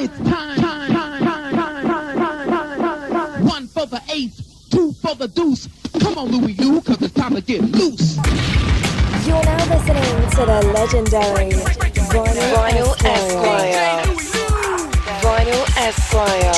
It's time. One for the ace, two for the deuce. Come on, Louie, cause it's time to get loose. You're now listening to the legendary Vinyl Esquire. Vinyl Esquire.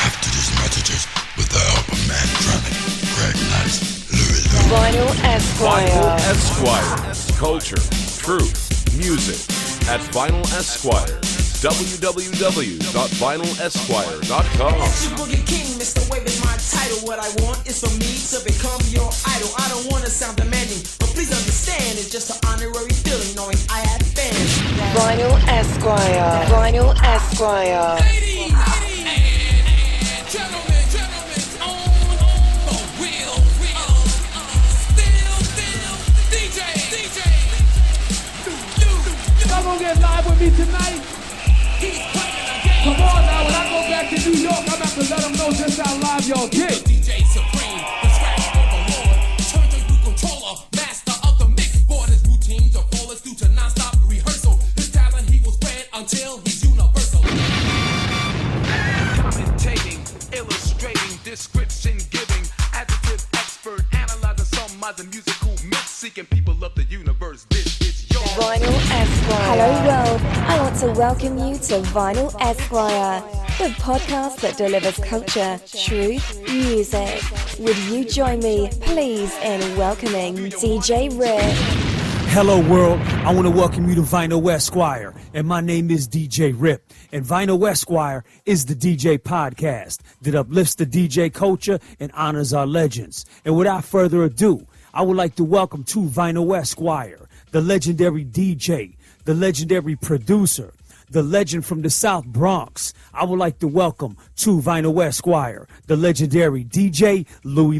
After these messages, with the help of Mantronix, recognize Louie. Vinyl Esquire. Vinyl Esquire. Culture, truth, music. At Vinyl Esquire. www.vinylesquire.com. Boogie King, Mr. Wave is my title. What I want is for me to become your idol. I don't want to sound demanding, but please understand it's just an honorary feeling knowing I had fans. Vinyl Esquire. Vinyl Esquire. Ladies and gentlemen, on the wheel, still, DJ. Y'all gonna get live with me tonight? Come on now, when I go back to New York, I'm about to let them know just how live y'all get. DJ Supreme, the scratch overlord, turntable controller, master of the mix board. His routines are flawless due to non-stop rehearsal. His talent he will spread until he's universal. Commentating, illustrating, description giving, adjective expert, analyzing some of the musical mix, seeking people of the universe. This is your Vinyl Esquire. Hello world, I want to welcome you to Vinyl Esquire, the podcast that delivers culture, truth, music. Would you join me, please, in welcoming DJ Rip? Hello world, I want to welcome you to Vinyl Esquire, and my name is DJ Rip, and Vinyl Esquire is the DJ podcast that uplifts the DJ culture and honors our legends. And without further ado, I would like to welcome to Vinyl Esquire, the legendary DJ, the legendary producer, the legend from the South Bronx. I would like to welcome to Vinyl Esquire, the legendary DJ Louie.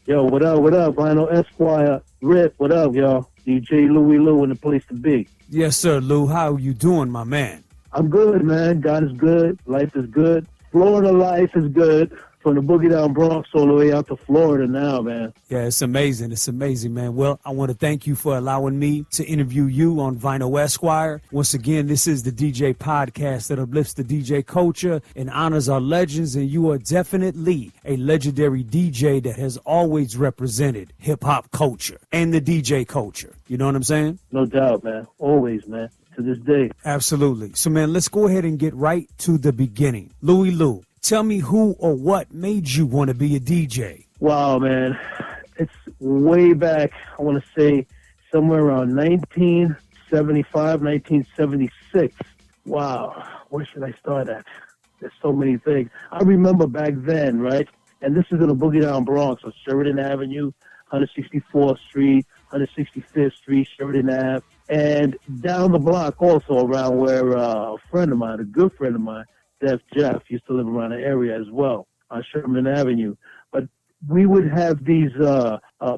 Yo, what up, Vinyl Esquire, Rip, what up, y'all? DJ Louie in the place to be. Yes, sir, Lou. How are you doing, my man? I'm good, man. God is good. Life is good. Florida life is good. From the Boogie Down Bronx all the way out to Florida now, man. Yeah, it's amazing. It's amazing, man. Well, I want to thank you for allowing me to interview you on Vinyl Esquire. Once again, this is the DJ podcast that uplifts the DJ culture and honors our legends, and you are definitely a legendary DJ that has always represented hip-hop culture and the DJ culture. You know what I'm saying? No doubt, man. Always, man. To this day. Absolutely. So, man, let's go ahead and get right to the beginning. Louie, tell me who or what made you want to be a DJ? Wow, man. It's way back, I want to say, somewhere around 1975, 1976. Wow. Where should I start at? There's so many things. I remember back then, right? And this is in the Boogie Down Bronx on Sheridan Avenue, 164th Street, 165th Street, Sheridan Ave. And down the block also around where a friend of mine, a good friend of mine, Def Jeff, used to live around the area as well on Sherman Avenue. But we would have these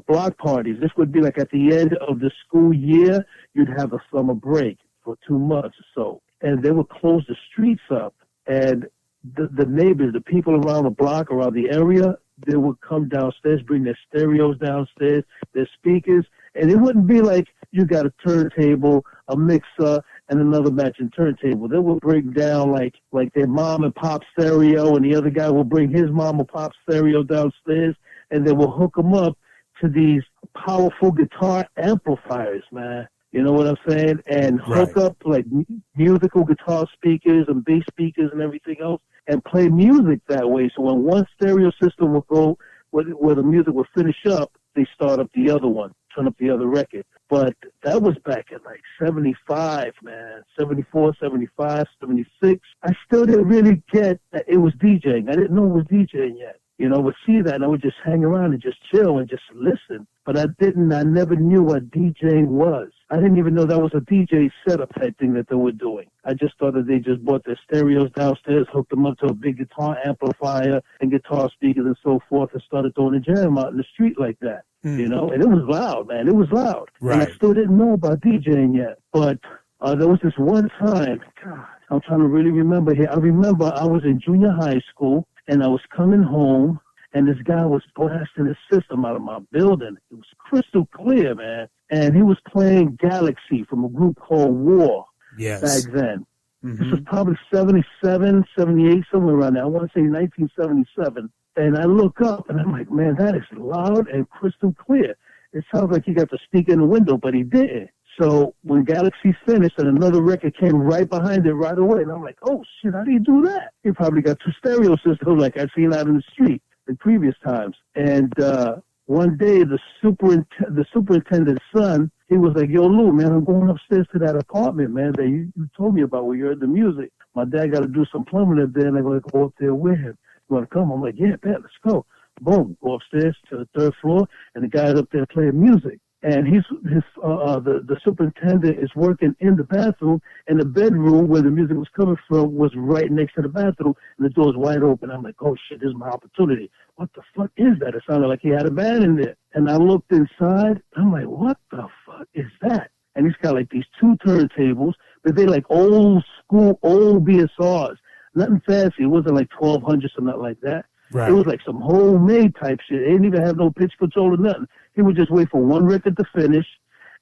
block parties. This would be like at the end of the school year, you'd have a summer break for 2 months or so. And they would close the streets up. And the neighbors, the people around the block, around the area, they would come downstairs, bring their stereos downstairs, their speakers. And it wouldn't be like you got a turntable, a mixer, and another matching turntable. They would bring down like their mom and pop stereo, and the other guy will bring his mom and pop stereo downstairs, and they will hook them up to these powerful guitar amplifiers, man. You know what I'm saying? And hook up like musical guitar speakers and bass speakers and everything else, and play music that way. So when one stereo system would go where the music would finish up, they start up the other one, turn up the other record. But that was back in like 75, man, 74, 75, 76. I still didn't really get that it was DJing. I didn't know it was DJing yet. You know, I would see that and I would just hang around and just chill and just listen. But I never knew what DJing was. I didn't even know that was a DJ setup type thing that they were doing. I just thought that they just bought their stereos downstairs, hooked them up to a big guitar amplifier and guitar speakers and so forth, and started throwing a jam out in the street like that. You know, and it was loud, man. It was loud. Right. And I still didn't know about DJing yet. But there was this one time, God, I'm trying to really remember here. I remember I was in junior high school, and I was coming home, and this guy was blasting his system out of my building. It was crystal clear, man. And he was playing Galaxy from a group called War back then. Mm-hmm. This was probably 77, 78, somewhere around there. I want to say 1977. And I look up, and I'm like, man, that is loud and crystal clear. It sounds like he got to sneak in the window, but he didn't. So when Galaxy finished, and another record came right behind it right away, and I'm like, oh, shit, how do you do that? He probably got two stereo systems like I've seen out in the street in previous times. And one day, the superintendent's son, he was like, yo, Lou, man, I'm going upstairs to that apartment, man, that you told me about where you heard the music. My dad got to do some plumbing up there, and I'm going to go up there with him. You want to come? I'm like, yeah, man, let's go. Boom, go upstairs to the third floor, and the guy's up there playing music. And the superintendent is working in the bathroom, and the bedroom where the music was coming from was right next to the bathroom, and the door's wide open. I'm like, oh, shit, this is my opportunity. What the fuck is that? It sounded like he had a band in there. And I looked inside. I'm like, what the fuck is that? And he's got, like, these two turntables, but they're, like, old school, old BSRs. Nothing fancy. It wasn't, like, 1200 or nothing like that. Right. It was like some homemade type shit. They didn't even have no pitch control or nothing. He would just wait for one record to finish,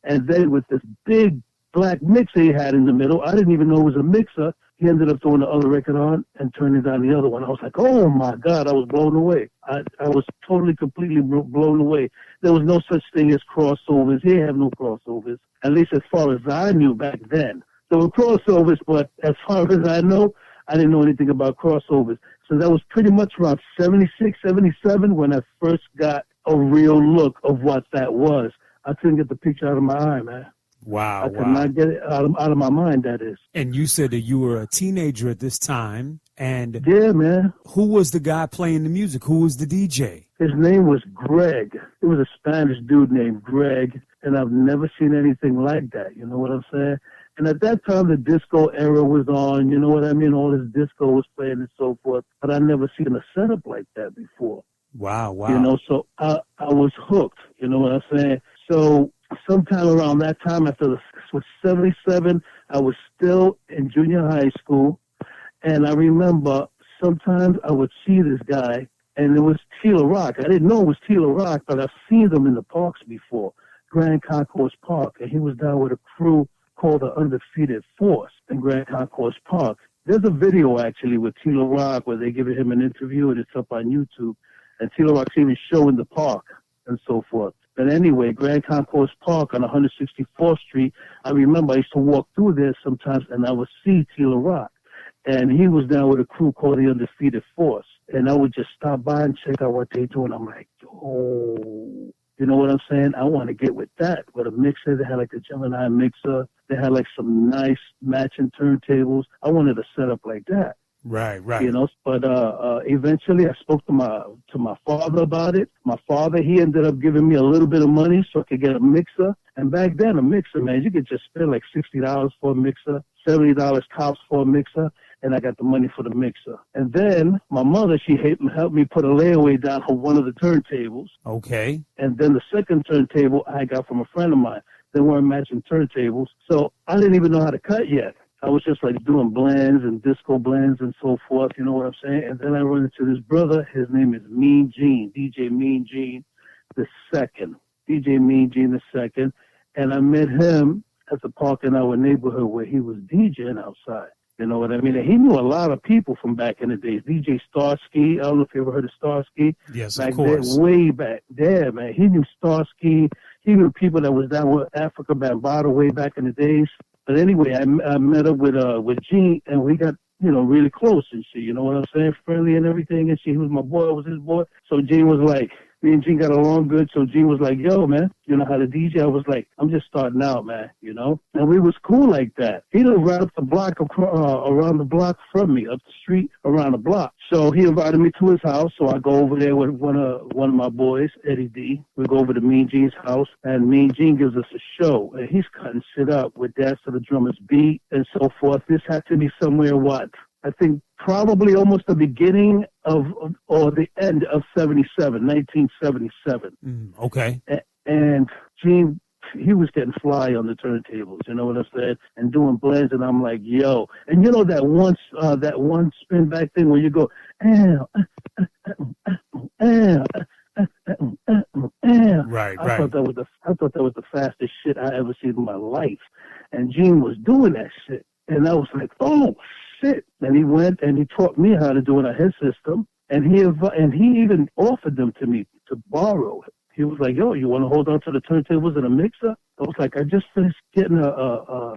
and then with this big black mixer he had in the middle, I didn't even know it was a mixer. He ended up throwing the other record on and turning down the other one. I was like, oh my God, I was blown away. I was totally, completely blown away. There was no such thing as crossovers. He didn't have no crossovers, at least as far as I knew back then. There were crossovers, but as far as I know, I didn't know anything about crossovers. So that was pretty much around 76, 77 when I first got a real look of what that was. I couldn't get the picture out of my eye, man. Wow. I could not get it out of my mind, that is. And you said that you were a teenager at this time. And yeah, man. Who was the guy playing the music? Who was the DJ? His name was Greg. It was a Spanish dude named Greg, and I've never seen anything like that. You know what I'm saying? And at that time, the disco era was on. You know what I mean? All this disco was playing and so forth. But I never seen a setup like that before. Wow. You know, so I was hooked. You know what I'm saying? So sometime around that time, after this was 77, I was still in junior high school. And I remember sometimes I would see this guy, and it was Tila Rock. I didn't know it was Tila Rock, but I've seen them in the parks before, Grand Concourse Park. And he was down with a crew called the Undefeated Force in Grand Concourse Park. There's a video, actually, with Tila Rock where they give him an interview, and it's up on YouTube. And Tila Rock's even showing the park and so forth. But anyway, Grand Concourse Park on 164th Street, I remember I used to walk through there sometimes, and I would see Tila Rock. And he was down with a crew called the Undefeated Force. And I would just stop by and check out what they do. And I'm like, oh, you know what I'm saying? I want to get with that. With a mixer, they had like a Gemini mixer. They had like some nice matching turntables. I wanted a setup like that. Right. You know, but eventually I spoke to my father about it. My father, he ended up giving me a little bit of money so I could get a mixer. And back then, a mixer, man, you could just spend like $60 for a mixer, $70 tops for a mixer, and I got the money for the mixer. And then my mother, she helped me put a layaway down on one of the turntables. Okay. And then the second turntable I got from a friend of mine. They weren't matching turntables, so I didn't even know how to cut yet. I was just like doing blends and disco blends and so forth, you know what I'm saying? And then I run into this brother. His name is Mean Gene, DJ Mean Gene the second. DJ Mean Gene the second. And I met him at the park in our neighborhood where he was DJing outside. You know what I mean? And he knew a lot of people from back in the days. DJ Starsky, I don't know if you ever heard of Starsky. Yes, back of course. There, way back there, man. He knew Starsky. He knew people that was down with Africa Bambaataa way back in the days. But anyway, I met up with Gene, and we got, you know, really close and shit. You know what I'm saying? Friendly and everything. And shit. He was my boy. I was his boy. So Gene was like, me and Gene got along good. So Gene was like, yo, man, you know how to DJ? I was like, I'm just starting out, man, you know? And we was cool like that. He lived right up the block, around the block from me, up the street, around the block. So he invited me to his house. So I go over there with one of my boys, Eddie D. We go over to Mean Gene's house, and Mean Gene gives us a show. And he's cutting shit up with Dance to the Drummer's Beat and so forth. This had to be somewhere, I think probably almost the beginning or the end of 1977. Okay. And Gene, he was getting fly on the turntables, you know what I'm saying? And doing blends, and I'm like, yo. And you know that one spin back thing where you go, Right. I thought that was the fastest shit I ever seen in my life. And Gene was doing that shit. And I was like, oh, shit. And he went and he taught me how to do it on his system. And he even offered them to me to borrow it. He was like, yo, you want to hold on to the turntables and a mixer? I was like, I just finished getting a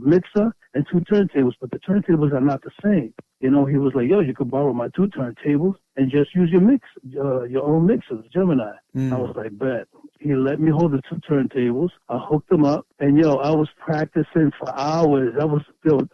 mixer and 2 turntables, but the turntables are not the same. You know, he was like, yo, you could borrow my 2 turntables and just use your own mixers, Gemini. I was like, bet. He let me hold the 2 turntables. I hooked them up, and yo, I was practicing for hours. I was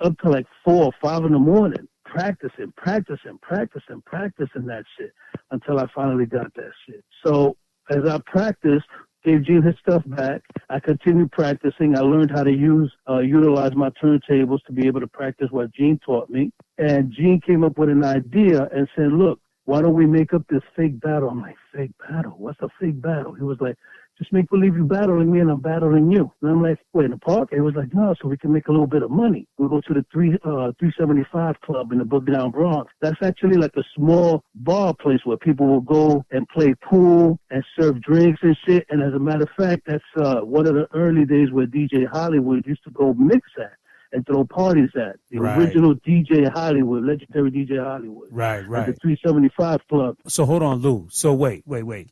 up to like 4 or 5 in the morning, practicing that shit until I finally got that shit. So as I practiced, gave Gene his stuff back. I continued practicing. I learned how to utilize my turntables to be able to practice what Gene taught me. And Gene came up with an idea and said, look, why don't we make up this fake battle? I'm like, fake battle? What's a fake battle? He was like, just make believe you battling me and I'm battling you. And I'm like, wait, in the park? He was like, no, so we can make a little bit of money. We'll go to the 375 Club in the Boogie Down Bronx. That's actually like a small bar place where people will go and play pool and serve drinks and shit. And as a matter of fact, that's one of the early days where DJ Hollywood used to go mix at and throw parties at. The original DJ Hollywood, legendary DJ Hollywood. Right. At the 375 Club. So hold on, Lou. So wait.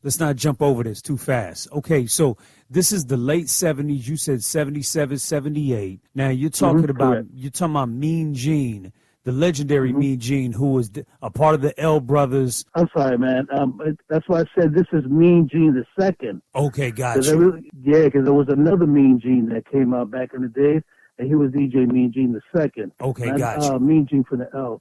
Let's not jump over this too fast. Okay, so this is the late 70s. You said 77, 78. Now you're talking about Mean Gene, the legendary Mean Gene, who was a part of the L Brothers. I'm sorry, man. That's why I said this is Mean Gene the second. Okay, gotcha. Because there was another Mean Gene that came out back in the day. And he was DJ Mean Gene the second. Okay, gotcha. Mean Gene from the L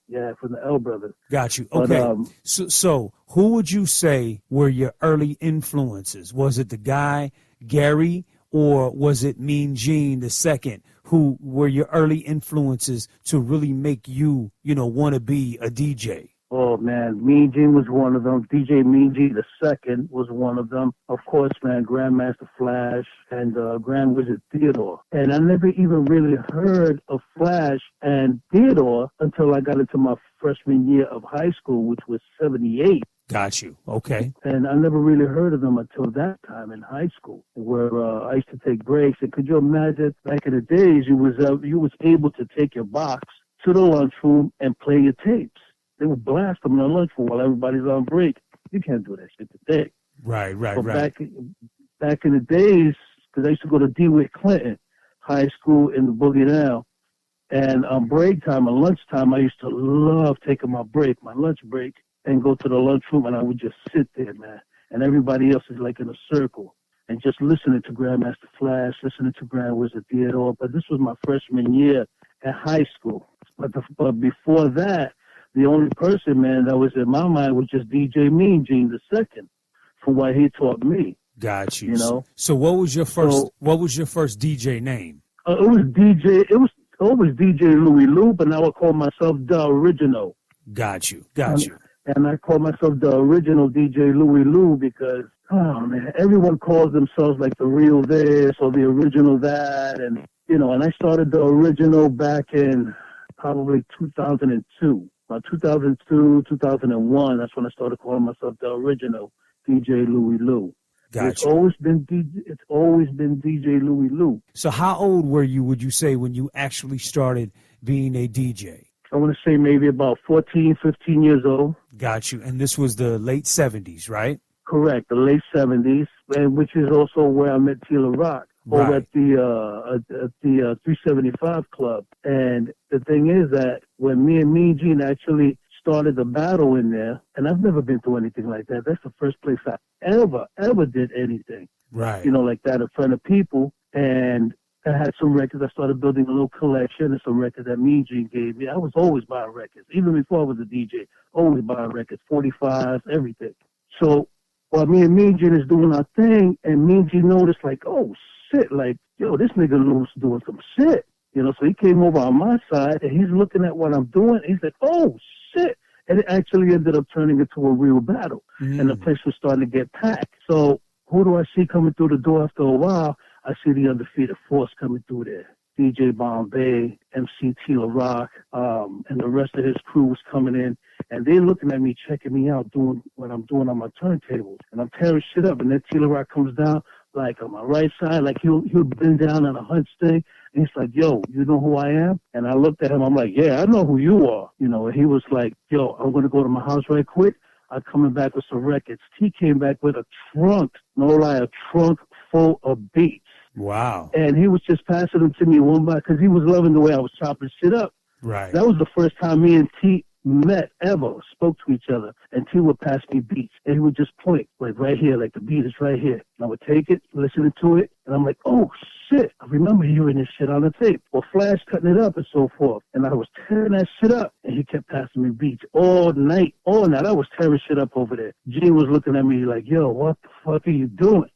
Brothers. Got you. Okay. But, so who would you say were your early influences? Was it the guy, Gary, or was it Mean Gene the second? Who were your early influences to really make you, want to be a DJ? Oh, man, Mean Gene was one of them. DJ Mean Gene the second was one of them. Of course, man, Grandmaster Flash and Grand Wizard Theodore. And I never even really heard of Flash and Theodore until I got into my freshman year of high school, which was 78. Got you. Okay. And I never really heard of them until that time in high school, where I used to take breaks. And could you imagine, back in the days, you was able to take your box to the lunchroom and play your tapes. They would blast them in the lunchroom while everybody's on break. You can't do that shit today. Right. Back in the days, because I used to go to DeWitt Clinton High School in the Boogie Down, and on break time and lunchtime, I used to love taking my lunch break, and go to the lunchroom, and I would just sit there, man. And everybody else is like in a circle, and just listening to Grandmaster Flash, listening to Grand Wizard Theodore. But this was my freshman year at high school. But before that, the only person, man, that was in my mind was just DJ Mean Gene the second, from what he taught me. Got you. So what was your first? What was your first DJ name? It was always DJ Louie Lou, but now I call myself the original. Got you. And I call myself the original DJ Louie Lou because, oh man, everyone calls themselves like the real this or the original that, and and I started the original back in probably 2002. About 2002, 2001, that's when I started calling myself the original DJ Louie Lou. Gotcha. It's always been DJ Louie Lou. So how old were you, would you say, when you actually started being a DJ? I want to say maybe about 14, 15 years old. Got you. And this was the late 70s, right? Correct, the late 70s, and which is also where I met Tila Rock. Over at the 375 Club. And the thing is that when me and Mean Gene actually started the battle in there, and I've never been through anything like that. That's the first place I ever did anything. Right. Like that in front of people. And I had some records. I started building a little collection of some records that Mean Gene gave me. I was always buying records. Even before I was a DJ, always buying records, 45s, everything. So while me and Mean Gene is doing our thing, and Mean Gene noticed like, oh, shit, like, yo, this nigga Lou's doing some shit. So he came over on my side, and he's looking at what I'm doing. He's like, oh, shit. And it actually ended up turning into a real battle. And the place was starting to get packed. So who do I see coming through the door after a while? I see the Undefeated Force coming through there. DJ Bombay, MC Tila Rock, and the rest of his crew was coming in. And they're looking at me, checking me out, doing what I'm doing on my turntables. And I'm tearing shit up. And then Tila Rock comes down, like on my right side, like he would bend down on a hunch thing. And he's like, yo, you know who I am? And I looked at him. I'm like, yeah, I know who you are. You know, and he was like, yo, I'm going to go to my house right quick. I'm coming back with some records. He came back with a trunk, no lie, a trunk full of beats. Wow. And he was just passing them to me one by, because he was loving the way I was chopping shit up. Right. That was the first time me and T met ever, spoke to each other, and T would pass me beats, and he would just point, like right here, like the beat is right here. And I would take it, listening to it, and I'm like, oh shit, I remember hearing this shit on the tape, or Flash cutting it up and so forth. And I was tearing that shit up, and he kept passing me beats all night. I was tearing shit up over there. Gene was looking at me like, yo, what the fuck are you doing?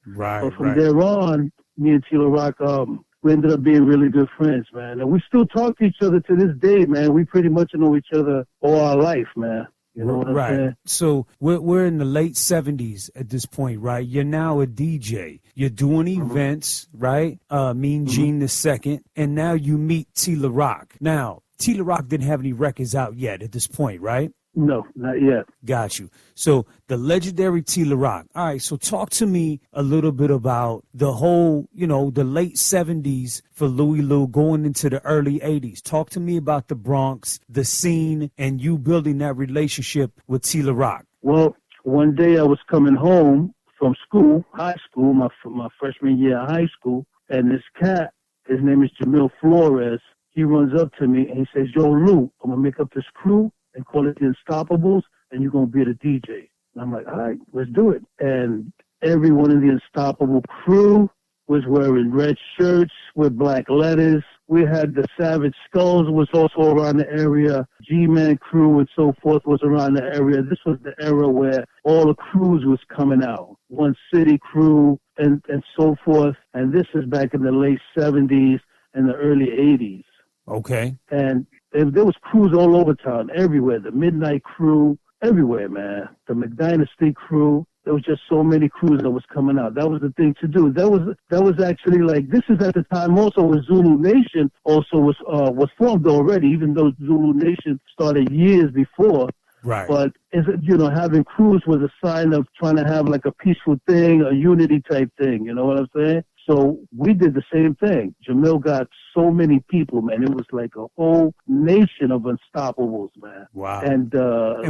Right. But from there on, me and Tila Rock, we ended up being really good friends, man. And we still talk to each other to this day, man. We pretty much know each other all our life, man. You know what I'm saying? So we're in the late 70s at this point, right? You're now a DJ. You're doing events, right? Mean Gene the Second. And now you meet Tila Rock. Now, Tila Rock didn't have any records out yet at this point, right? No, not yet. Got you. So the legendary Tila Rock. All right, so talk to me a little bit about the whole, the late 70s for Louie Lou going into the early 80s. Talk to me about the Bronx, the scene, and you building that relationship with Tila Rock. Well, one day I was coming home from school, high school, my freshman year of high school, and this cat, his name is Jamil Flores, he runs up to me and he says, yo, Lou, I'm going to make up this crew and call it the Unstoppables, and you're going to be the DJ. And I'm like, all right, let's do it. And everyone in the Unstoppable crew was wearing red shirts with black letters. We had the Savage Skulls was also around the area. G-Man crew and so forth was around the area. This was the era where all the crews was coming out. One City crew and so forth. And this is back in the late 70s and the early 80s. Okay. And there was crews all over town, everywhere. The Midnight crew, everywhere, man. The McDynasty crew. There was just so many crews that was coming out. That was the thing to do. That was actually like, this is at the time also when Zulu Nation also was formed already, even though Zulu Nation started years before. Right. But having crews was a sign of trying to have like a peaceful thing, a unity type thing. You know what I'm saying? So we did the same thing. Jamil got so many people, man. It was like a whole nation of Unstoppables, man. Wow. And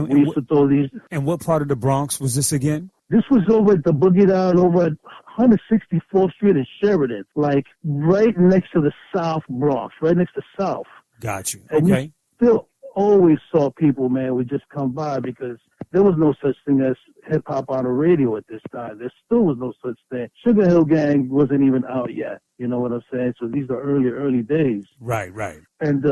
we used to throw these. And what part of the Bronx was this again? This was over at the Boogie Down over at 164th Street in Sheridan, like right next to the South Bronx, right next to South. Got you. And okay. You still always saw people, man, would just come by because there was no such thing as hip-hop on the radio at this time. There still was no such thing. Sugar Hill Gang wasn't even out yet. You know what I'm saying? So these are early days. Right, right. And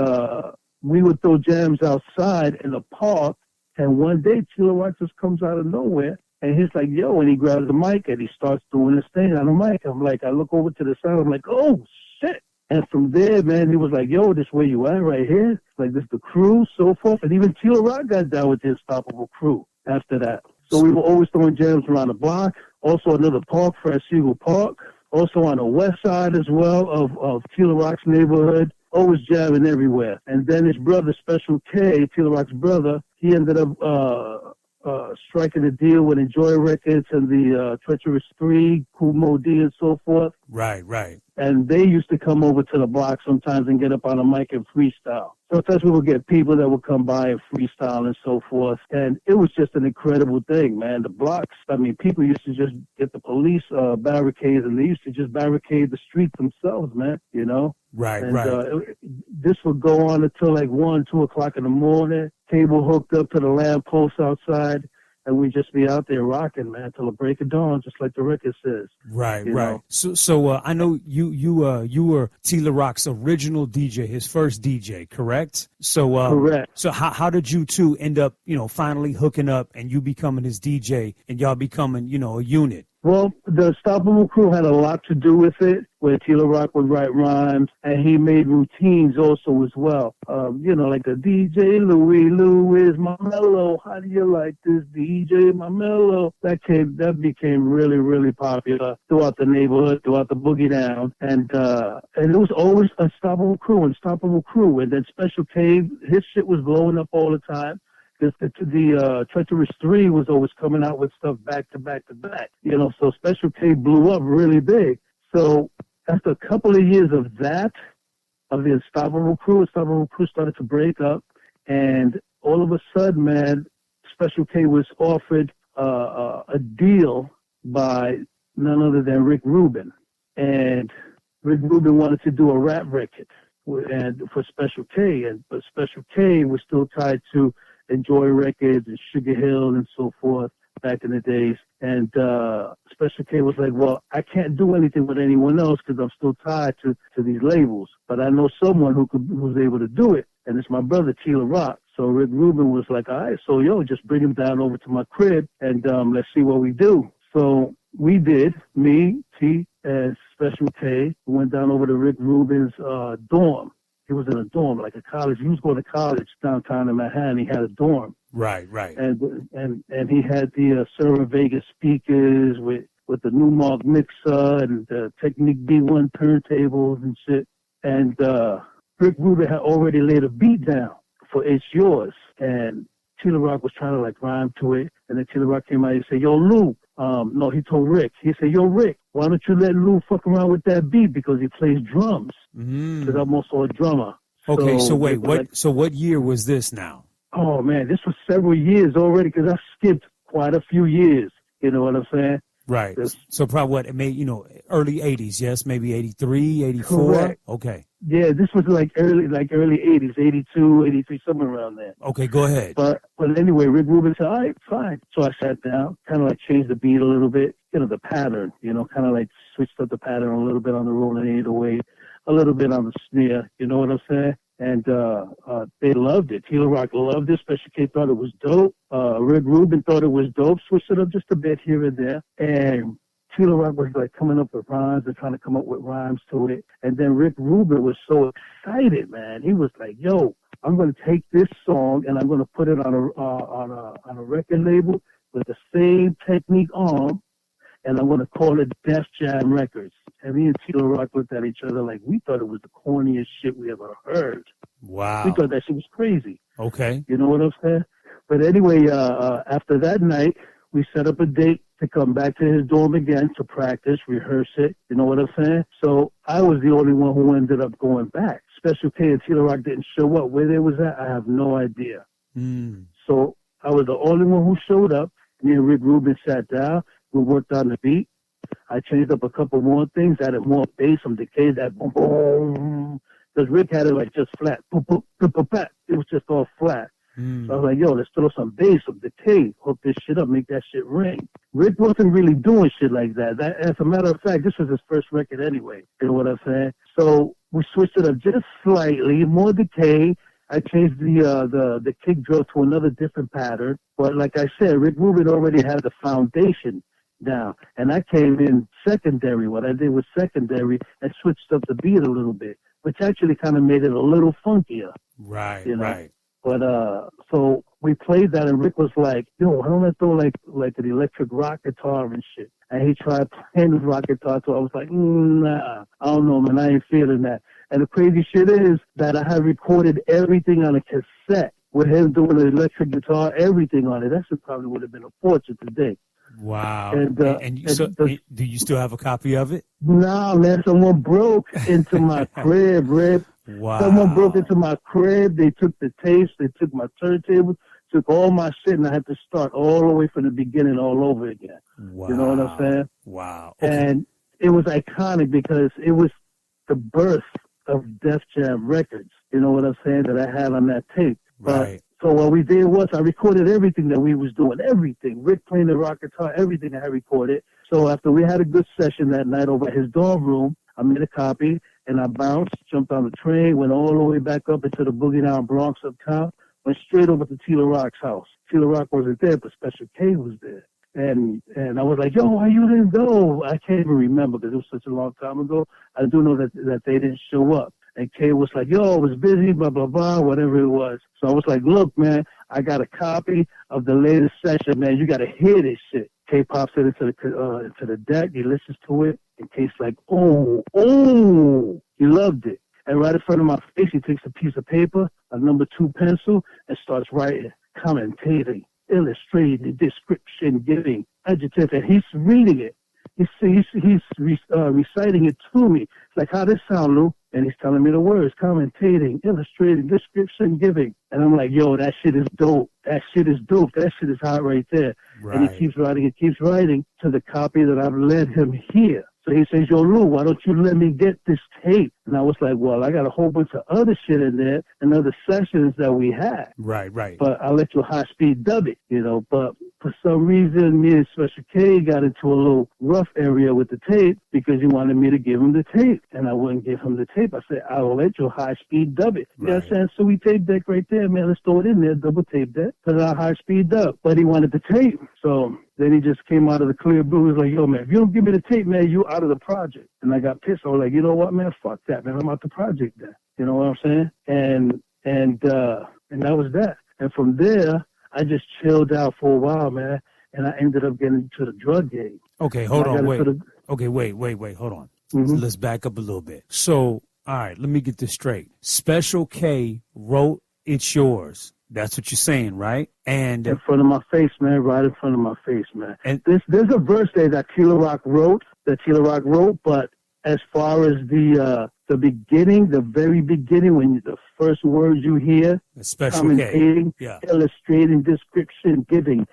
we would throw jams outside in the park, and one day Tila Rock just comes out of nowhere, and he's like, yo, and he grabs the mic, and he starts doing his thing on the mic. I'm like, I look over to the side, I'm like, oh, shit. And from there, man, he was like, yo, this where you at right here? Like, this the crew, so forth. And even Tila Rock got down with the Unstoppable crew after that. So we were always throwing jams around the block. Also another park, Francisco Park. Also on the west side as well of Tila Rock's neighborhood. Always jamming everywhere. And then his brother, Special K, Tila Rock's brother, he ended up striking a deal with Enjoy Records and the Treacherous 3, Kool Mo D and so forth. Right, right. And they used to come over to the block sometimes and get up on the mic and freestyle. Sometimes we would get people that would come by and freestyle and so forth. And it was just an incredible thing, man. The blocks, I mean, people used to just get the police barricades, and they used to just barricade the streets themselves, man, you know? Right, and, right. This would go on until like 1, 2 o'clock in the morning, cable hooked up to the lamp post outside. And we just be out there rocking, man, till the break of dawn, just like the record says. Right, you right. know? So I know you were Tila Rock's original DJ, his first DJ, correct? So correct. So how did you two end up, finally hooking up and you becoming his DJ and y'all becoming, a unit? Well, the Unstoppable crew had a lot to do with it, where Tila Rock would write rhymes, and he made routines also as well. Like the DJ Louie, Lou is my mellow. How do you like this DJ, my mellow? That became really, really popular throughout the neighborhood, throughout the Boogie Down, and it was always Unstoppable crew. And then Special K, his shit was blowing up all the time. The Treacherous 3 was always coming out with stuff back to back to back. You know, so Special K blew up really big. So after a couple of years of that, of the Unstoppable Crew started to break up, and all of a sudden, man, Special K was offered a deal by none other than Rick Rubin, and Rick Rubin wanted to do a rap record for Special K, but Special K was still tied to Enjoy Records and Sugar Hill and so forth back in the days. And Special K was like, well, I can't do anything with anyone else because I'm still tied to these labels. But I know someone who was able to do it, and it's my brother, Tila Rock. So Rick Rubin was like, all right, so just bring him down over to my crib and let's see what we do. So we did, me, T, and Special K, went down over to Rick Rubin's dorm. He was in a dorm, like a college. He was going to college downtown in Manhattan. He had a dorm. Right. And he had the Server Vegas speakers with the Newmark mixer and the Technique B1 turntables and shit. And Rick Rubin had already laid a beat down for It's Yours. And Tila Rock was trying to like rhyme to it. And then Tila Rock came out and said, yo, Lou. No, he told Rick. He said, yo, Rick, why don't you let Lou fuck around with that beat because he plays drums. Because I'm also a drummer. Okay, so wait, what year was this now? Oh, man, this was several years already because I skipped quite a few years. You know what I'm saying? Right. So probably what, early 80s, yes? Maybe 83, 84? Correct. Okay. Yeah, this was like early 80s, 82, 83, somewhere around there. Okay, go ahead. But anyway, Rick Rubin said, all right, fine. So I sat down, kind of like changed the beat a little bit, the pattern, kind of like switched up the pattern a little bit on the rolling 808, a little bit on the snare, you know what I'm saying? And they loved it. Tila Rock loved it. Special K thought it was dope. Rick Rubin thought it was dope. Switched it up just a bit here and there. And Tila Rock was like coming up with rhymes and trying to come up with rhymes to it. And then Rick Rubin was so excited, man. He was like, yo, I'm going to take this song and I'm going to put it on a record label with the same technique on, and I'm going to call it Def Jam Records. And me and Tila Rock looked at each other like we thought it was the corniest shit we ever heard. Wow. We thought that shit was crazy. Okay. You know what I'm saying? But anyway, after that night, we set up a date to come back to his dorm again to practice, rehearse it. You know what I'm saying? So I was the only one who ended up going back. Special K and Tila Rock didn't show up. Where they was at, I have no idea. So I was the only one who showed up. Me and Rick Rubin sat down. We worked on the beat. I changed up a couple more things, added more bass, some decay, that boom, boom. Because Rick had it like just flat. Boom, boom, boom, boom, boom. It was just all flat. So I was like, yo, let's throw some bass, some decay, hook this shit up, make that shit ring. Rick wasn't really doing shit like that. As a matter of fact, this was his first record anyway. You know what I'm saying? So we switched it up just slightly, more decay. I changed the kick drill to another different pattern. But like I said, Rick Rubin already had the foundation down. And I came in secondary. What I did was secondary and switched up the beat a little bit, which actually kind of made it a little funkier. Right, right. But so we played that, and Rick was like, yo, why don't I throw like an electric rock guitar and shit? And he tried playing his rock guitar, so I was like, nah, I don't know, man, I ain't feeling that. And the crazy shit is that I had recorded everything on a cassette with him doing the electric guitar, everything on it. That shit probably would have been a fortune today. Wow. Do you still have a copy of it? Nah, man, someone broke into my crib, Rick. Wow. Someone broke into my crib. They took the tapes. They took my turntables, took all my shit, and I had to start all the way from the beginning all over again. Wow. You know what I'm saying? Wow. Okay. And it was iconic because it was the birth of Def Jam Records. You know what I'm saying? That I had on that tape. Right. So what we did was I recorded everything that we was doing, everything. Rick playing the rock guitar, everything I recorded. So after we had a good session that night over at his dorm room, I made a copy, and I bounced, jumped on the train, went all the way back up into the Boogie Down Bronx uptown, went straight over to Tila Rock's house. Tila Rock wasn't there, but Special K was there. And I was like, yo, why you didn't go? I can't even remember because it was such a long time ago. I do know that they didn't show up. And K was like, yo, I was busy, blah, blah, blah, whatever it was. So I was like, look, man, I got a copy of the latest session, man. You got to hear this shit. K pops it into the deck. He listens to it. And K's like, oh, he loved it. And right in front of my face, he takes a piece of paper, a number 2 pencil, and starts writing. commentating, illustrating, description giving, adjective, and he's reading it. He's reciting it to me. It's like, how this sound, Lou? And he's telling me the words, commentating, illustrating, description giving. And I'm like, yo, that shit is dope. That shit is dope. That shit is hot right there. Right. And he keeps writing to the copy that I've let him hear. So he says, yo, Lou, why don't you let me get this tape? And I was like, well, I got a whole bunch of other shit in there and other sessions that we had. Right. But I'll let you high-speed dub it, you know. But for some reason, me and Special K got into a little rough area with the tape because he wanted me to give him the tape. And I wouldn't give him the tape. I said, I will let you high-speed dub it. You know what I'm saying? So we tape deck right there, man. Let's throw it in there, double tape deck, put it on high-speed dub. But he wanted the tape. So then he just came out of the clear blue. He was like, yo, man, if you don't give me the tape, man, you out of the project. And I got pissed. I was like, you know what, man? Fuck that, man. I'm out the project then. You know what I'm saying? And that was that. And from there, I just chilled out for a while, man. And I ended up getting into the drug game. Okay, hold on, wait. Okay, wait, hold on. Mm-hmm. Let's back up a little bit. So, all right, let me get this straight. Special K wrote It's Yours. That's what you're saying, right? And in front of my face, man, right in front of my face, man. And there's a verse there that Tila Rock wrote, but as far as the beginning, the very beginning, when the first words you hear, Special commentating, K. Yeah. Illustrating, description, giving,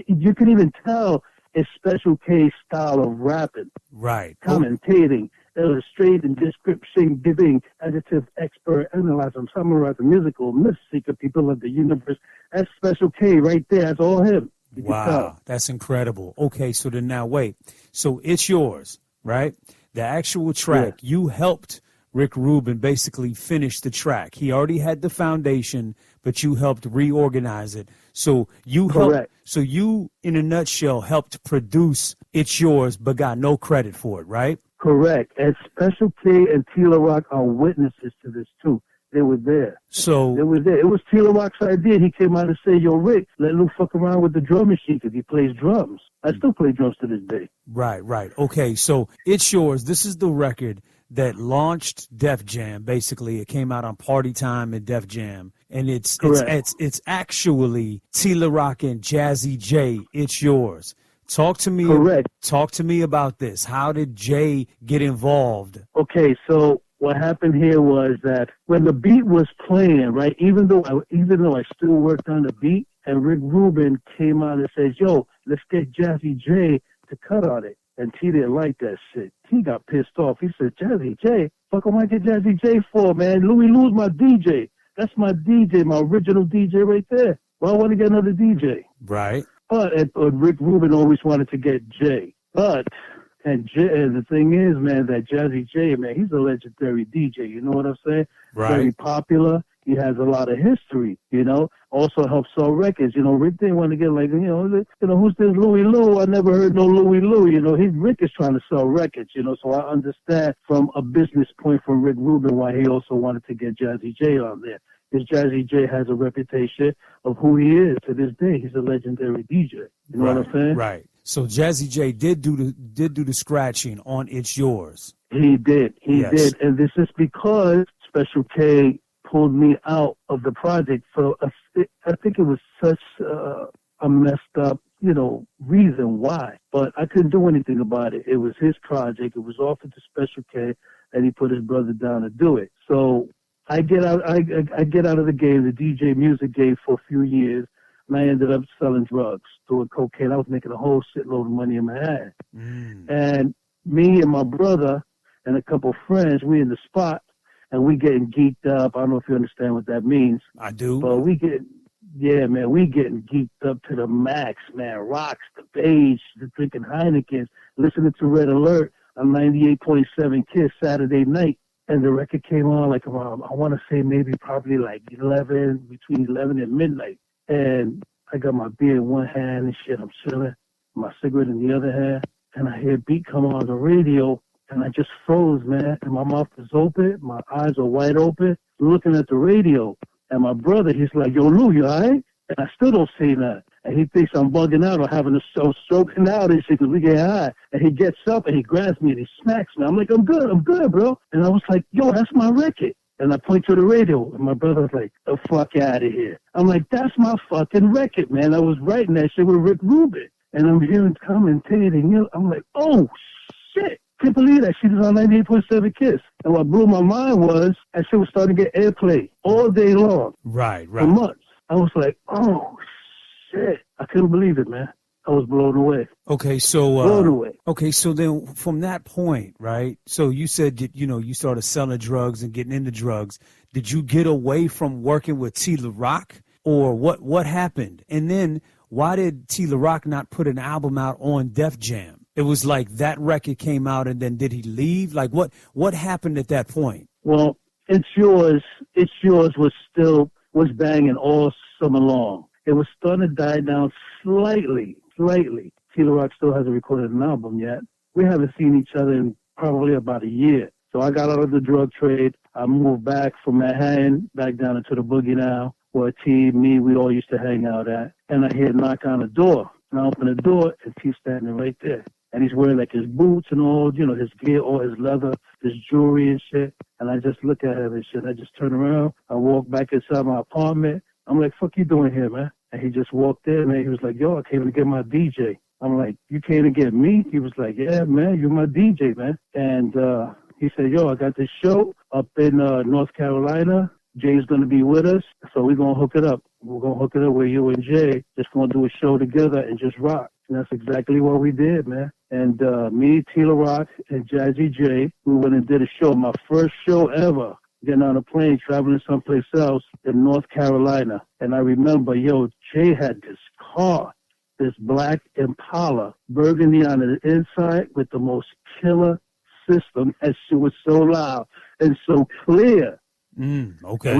you can even tell it's Special K style of rapping. Right. Commentating, illustrating, description, giving, adjective, expert, analyzing, summarizing, musical, myth seeker, people of the universe. That's Special K right there. That's all him. Wow, that's incredible. Okay, so then now wait. So It's Yours, right? The actual track, you helped Rick Rubin basically finish the track. He already had the foundation, but you helped reorganize it. So you helped, so you, in a nutshell, helped produce It's Yours, but got no credit for it, right? Correct. And Special K and Tila Rock are witnesses to this too. They were there. So they were there. It was Tila Rock's idea. He came out and said, yo, Rick, let Lou fuck around with the drum machine because he plays drums. I still play drums to this day. Right. Okay, so It's Yours. This is the record that launched Def Jam. Basically, it came out on Party Time at Def Jam. And it's actually Tila Rock and Jazzy J, It's Yours. Talk to me. Correct. Talk to me about this. How did Jay get involved? Okay, so what happened here was that when the beat was playing, right, even though I still worked on the beat, and Rick Rubin came out and says, yo, let's get Jazzy J to cut on it. And T didn't like that shit. T got pissed off. He said, Jazzy J? Fuck am I get Jazzy J for, man? Louie's my DJ. That's my DJ, my original DJ right there. Well, I want to get another DJ. Right. But Rick Rubin always wanted to get Jay. And the thing is, man, that Jazzy J, man, he's a legendary DJ. You know what I'm saying? Right. Very popular. He has a lot of history, you know. Also helps sell records. You know, Rick didn't want to get like, who's this Louie Lou? I never heard no Louie Lou. You know, Rick is trying to sell records, you know. So I understand from a business point from Rick Rubin why he also wanted to get Jazzy J on there. Because Jazzy J has a reputation of who he is to this day. He's a legendary DJ. You know what I'm saying? Right. So Jazzy J did do the scratching on It's Yours. He did. He did. And this is because Special K pulled me out of the project. So I think it was such a messed up, reason why. But I couldn't do anything about it. It was his project. It was offered to Special K, and he put his brother down to do it. So I get out of the game, the DJ music game, for a few years, and I ended up selling drugs, doing cocaine. I was making a whole shitload of money in my hand. And me and my brother and a couple friends, we in the spot, and we getting geeked up. I don't know if you understand what that means. I do. But we getting geeked up to the max, man. Rocks, the beige, the drinking Heinekens, listening to Red Alert on 98.7 KISS Saturday night. And the record came on like around, I want to say probably like between 11 and midnight. And I got my beer in one hand and shit, I'm chilling, my cigarette in the other hand. And I hear a beat come on the radio, and I just froze, man. And my mouth is open, my eyes are wide open, looking at the radio. And my brother, he's like, yo, Lou, you all right? And I still don't say that. And he thinks I'm bugging out or having a stroking out and shit because we get high. And he gets up and he grabs me and he smacks me. I'm like, I'm good, bro. And I was like, yo, that's my record. And I point to the radio, and my brother's like, the fuck out of here. I'm like, that's my fucking record, man. I was writing that shit with Rick Rubin. And I'm hearing commentating. I'm like, oh, shit. Can't believe that shit is on 98.7 KISS. And what blew my mind was that shit was starting to get airplay all day long. Right. For months. I was like, oh, shit. I couldn't believe it, man. I was blown away. Okay, so blown away. Okay, so then from that point, right? So you said you started selling drugs and getting into drugs. Did you get away from working with T. La Rock, or what happened? And then why did T. La Rock not put an album out on Def Jam? It was like that record came out, and then did he leave? Like what happened at that point? Well, It's Yours was banging all summer long. It was starting to die down slightly. T. La Rock still hasn't recorded an album yet. We haven't seen each other in probably about a year. So I got out of the drug trade. I moved back from Manhattan, back down into the Boogie now, where T, me, we all used to hang out at. And I hear a knock on the door. And I open the door, and T's standing right there. And he's wearing like his boots and all, his gear, all his leather, his jewelry and shit. And I just look at him and shit. I just turn around. I walk back inside my apartment. I'm like, fuck you doing here, man? And he just walked in, man. He was like, yo, I came to get my DJ. I'm like, you came to get me? He was like, yeah, man, you're my DJ, man. And he said, yo, I got this show up in North Carolina. Jay's going to be with us, so we're going to hook it up. We're going to hook it up with you and Jay. Just going to do a show together and just rock. And that's exactly what we did, man. And me, T. La Rock, and Jazzy J, we went and did a show, my first show ever, getting on a plane, traveling someplace else in North Carolina. And I remember, Jay had this car, this black Impala, burgundy on the inside with the most killer system. That shit was so loud and so clear. Okay.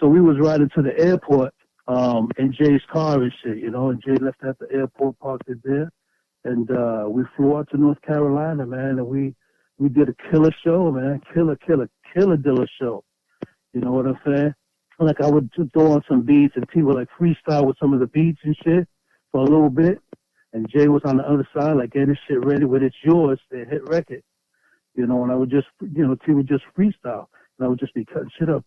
So we was riding to the airport in Jay's car and shit, and Jay left at the airport, parked it there. And we flew out to North Carolina, man, and we did a killer show, man. Killer dilla show. You know what I'm saying? Like, I would throw on some beats, and people like freestyle with some of the beats and shit for a little bit. And Jay was on the other side, like, getting this shit ready with It's Yours, the hit record. And I would just, T would just freestyle. And I would just be cutting shit up.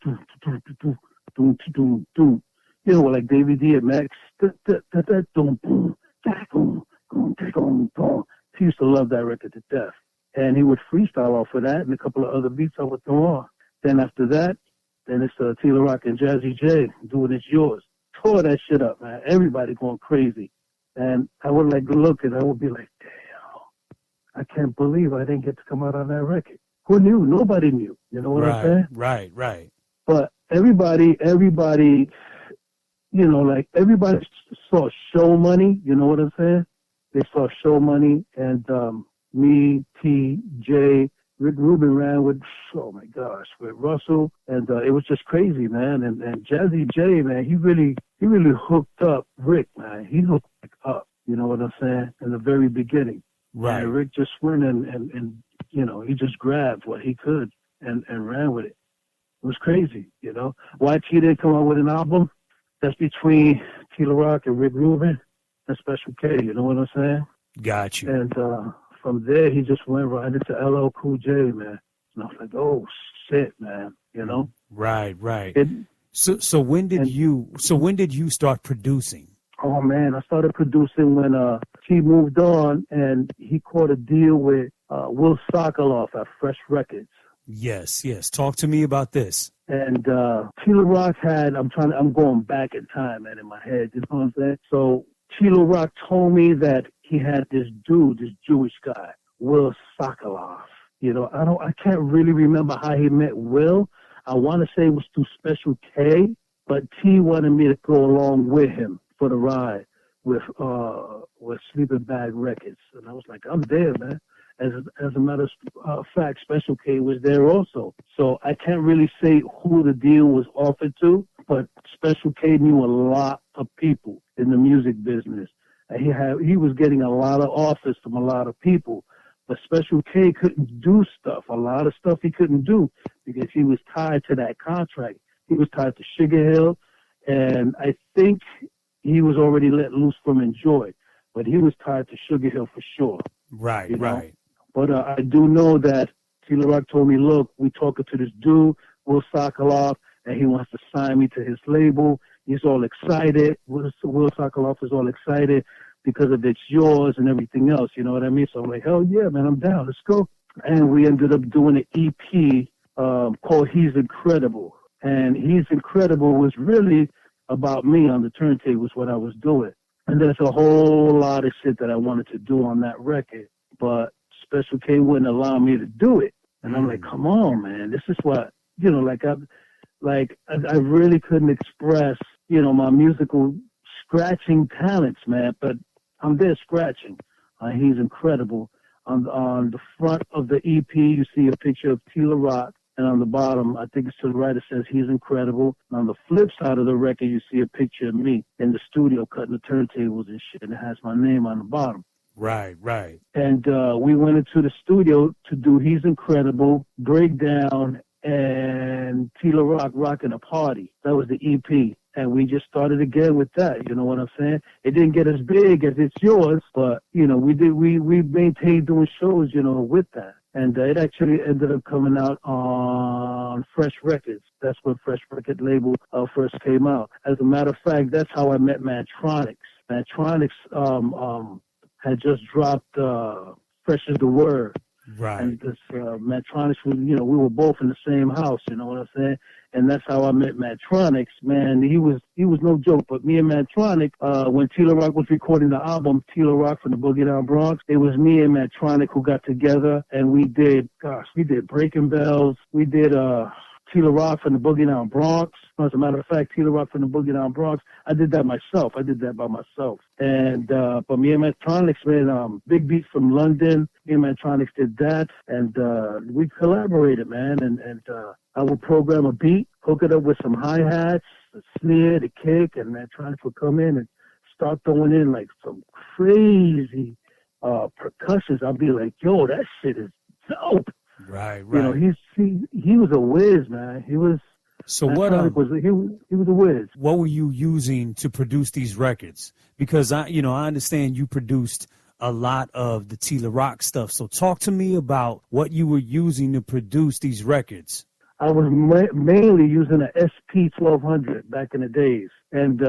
Like Davey D and Max. He used to love that record to death. And he would freestyle off of that and a couple of other beats I would throw on. Then after that, then it's T. La Rock and Jazzy J doing It's Yours. Tore that shit up, man. Everybody going crazy. And I would look and I would be like, damn, I can't believe I didn't get to come out on that record. Who knew? Nobody knew. You know what I'm saying? Right. But everybody, everybody saw show money. You know what I'm saying? They saw show money, and me, T, J, Rick Rubin ran with, oh my gosh, with Russell, and it was just crazy, man. And Jazzy J, man, he really hooked up Rick, man. He hooked Rick up. You know what I'm saying? In the very beginning. Right. And Rick just went and he just grabbed what he could and ran with it. It was crazy, Why T didn't come out with an album? That's between T. La Rock and Rick Rubin and Special K, you know what I'm saying? Got you. And from there, he just went right into LL Cool J, man. And I was like, oh, shit, man, Right. So when did you start producing? Oh, man, I started producing when T moved on, and he caught a deal with Will Sokoloff at Fresh Records. Yes. Talk to me about this. And T. La Rock I'm going back in time, man, in my head, you know what I'm saying? So T. La Rock told me that he had this dude, this Jewish guy, Will Sokoloff. I can't really remember how he met Will. I want to say it was through Special K, but T wanted me to go along with him for the ride with Sleeping Bag Records. And I was like, I'm there, man. As a matter of fact, Special K was there also. So I can't really say who the deal was offered to, but Special K knew a lot of people in the music business. And he was getting a lot of offers from a lot of people. But Special K couldn't do stuff. A lot of stuff he couldn't do because he was tied to that contract. He was tied to Sugar Hill, and I think he was already let loose from Enjoy. But he was tied to Sugar Hill for sure. Right. But I do know that Tila Rock told me, look, we talking to this dude, Will Sokoloff, and he wants to sign me to his label. He's all excited. Will Sokoloff is all excited because of It's Yours and everything else, you know what I mean? So I'm like, hell yeah, man, I'm down. Let's go. And we ended up doing an EP called He's Incredible. And He's Incredible was really about me on the turntables, what I was doing. And there's a whole lot of shit that I wanted to do on that record, but Special K wouldn't allow me to do it. And I'm like, come on, man, this is what, you know, I really couldn't express, you know, my musical scratching talents, man, but I'm there scratching. He's Incredible. On the front of the EP, you see a picture of Tila Rock, and on the bottom, I think it's to the right, it says He's Incredible. And on the flip side of the record, you see a picture of me in the studio cutting the turntables and shit, and it has my name on the bottom. Right, right. And we went into the studio to do He's Incredible, Breakdown, and Tila Rock Rockin' a Party. That was the EP. And we just started again with that, you know what I'm saying? It didn't get as big as It's Yours, but, you know, we maintained doing shows, you know, with that. And it actually ended up coming out on Fresh Records. That's when Fresh Record label first came out. As a matter of fact, that's how I met Mantronix. Mantronix had just dropped Fresh is the Word. Right. And this Mantronix was, you know, we were both in the same house, you know what I'm saying? And that's how I met Mantronix, man. He was no joke. But me and Mantronix, when Tila Rock was recording the album, Tila Rock from the Boogie Down Bronx, it was me and Mantronix who got together, and we did Breaking Bells. We did Tila Rock from the Boogie Down Bronx. As a matter of fact, Tila Rock from the Boogie Down Bronx, I did that myself. I did that by myself. And but me and Mantronix, man, Big Beat from London, me and Mantronix did that, and we collaborated, man. And I would program a beat, hook it up with some hi-hats, the snare, the kick, and Mantronix would come in and start throwing in like some crazy percussions. I'd be like, yo, that shit is dope. Right, right. You know, he was a whiz, man. He was. So what? He was a whiz. What were you using to produce these records? Because I understand you produced a lot of the Tila Rock stuff. So talk to me about what you were using to produce these records. I was mainly using an SP-1200 back in the days, and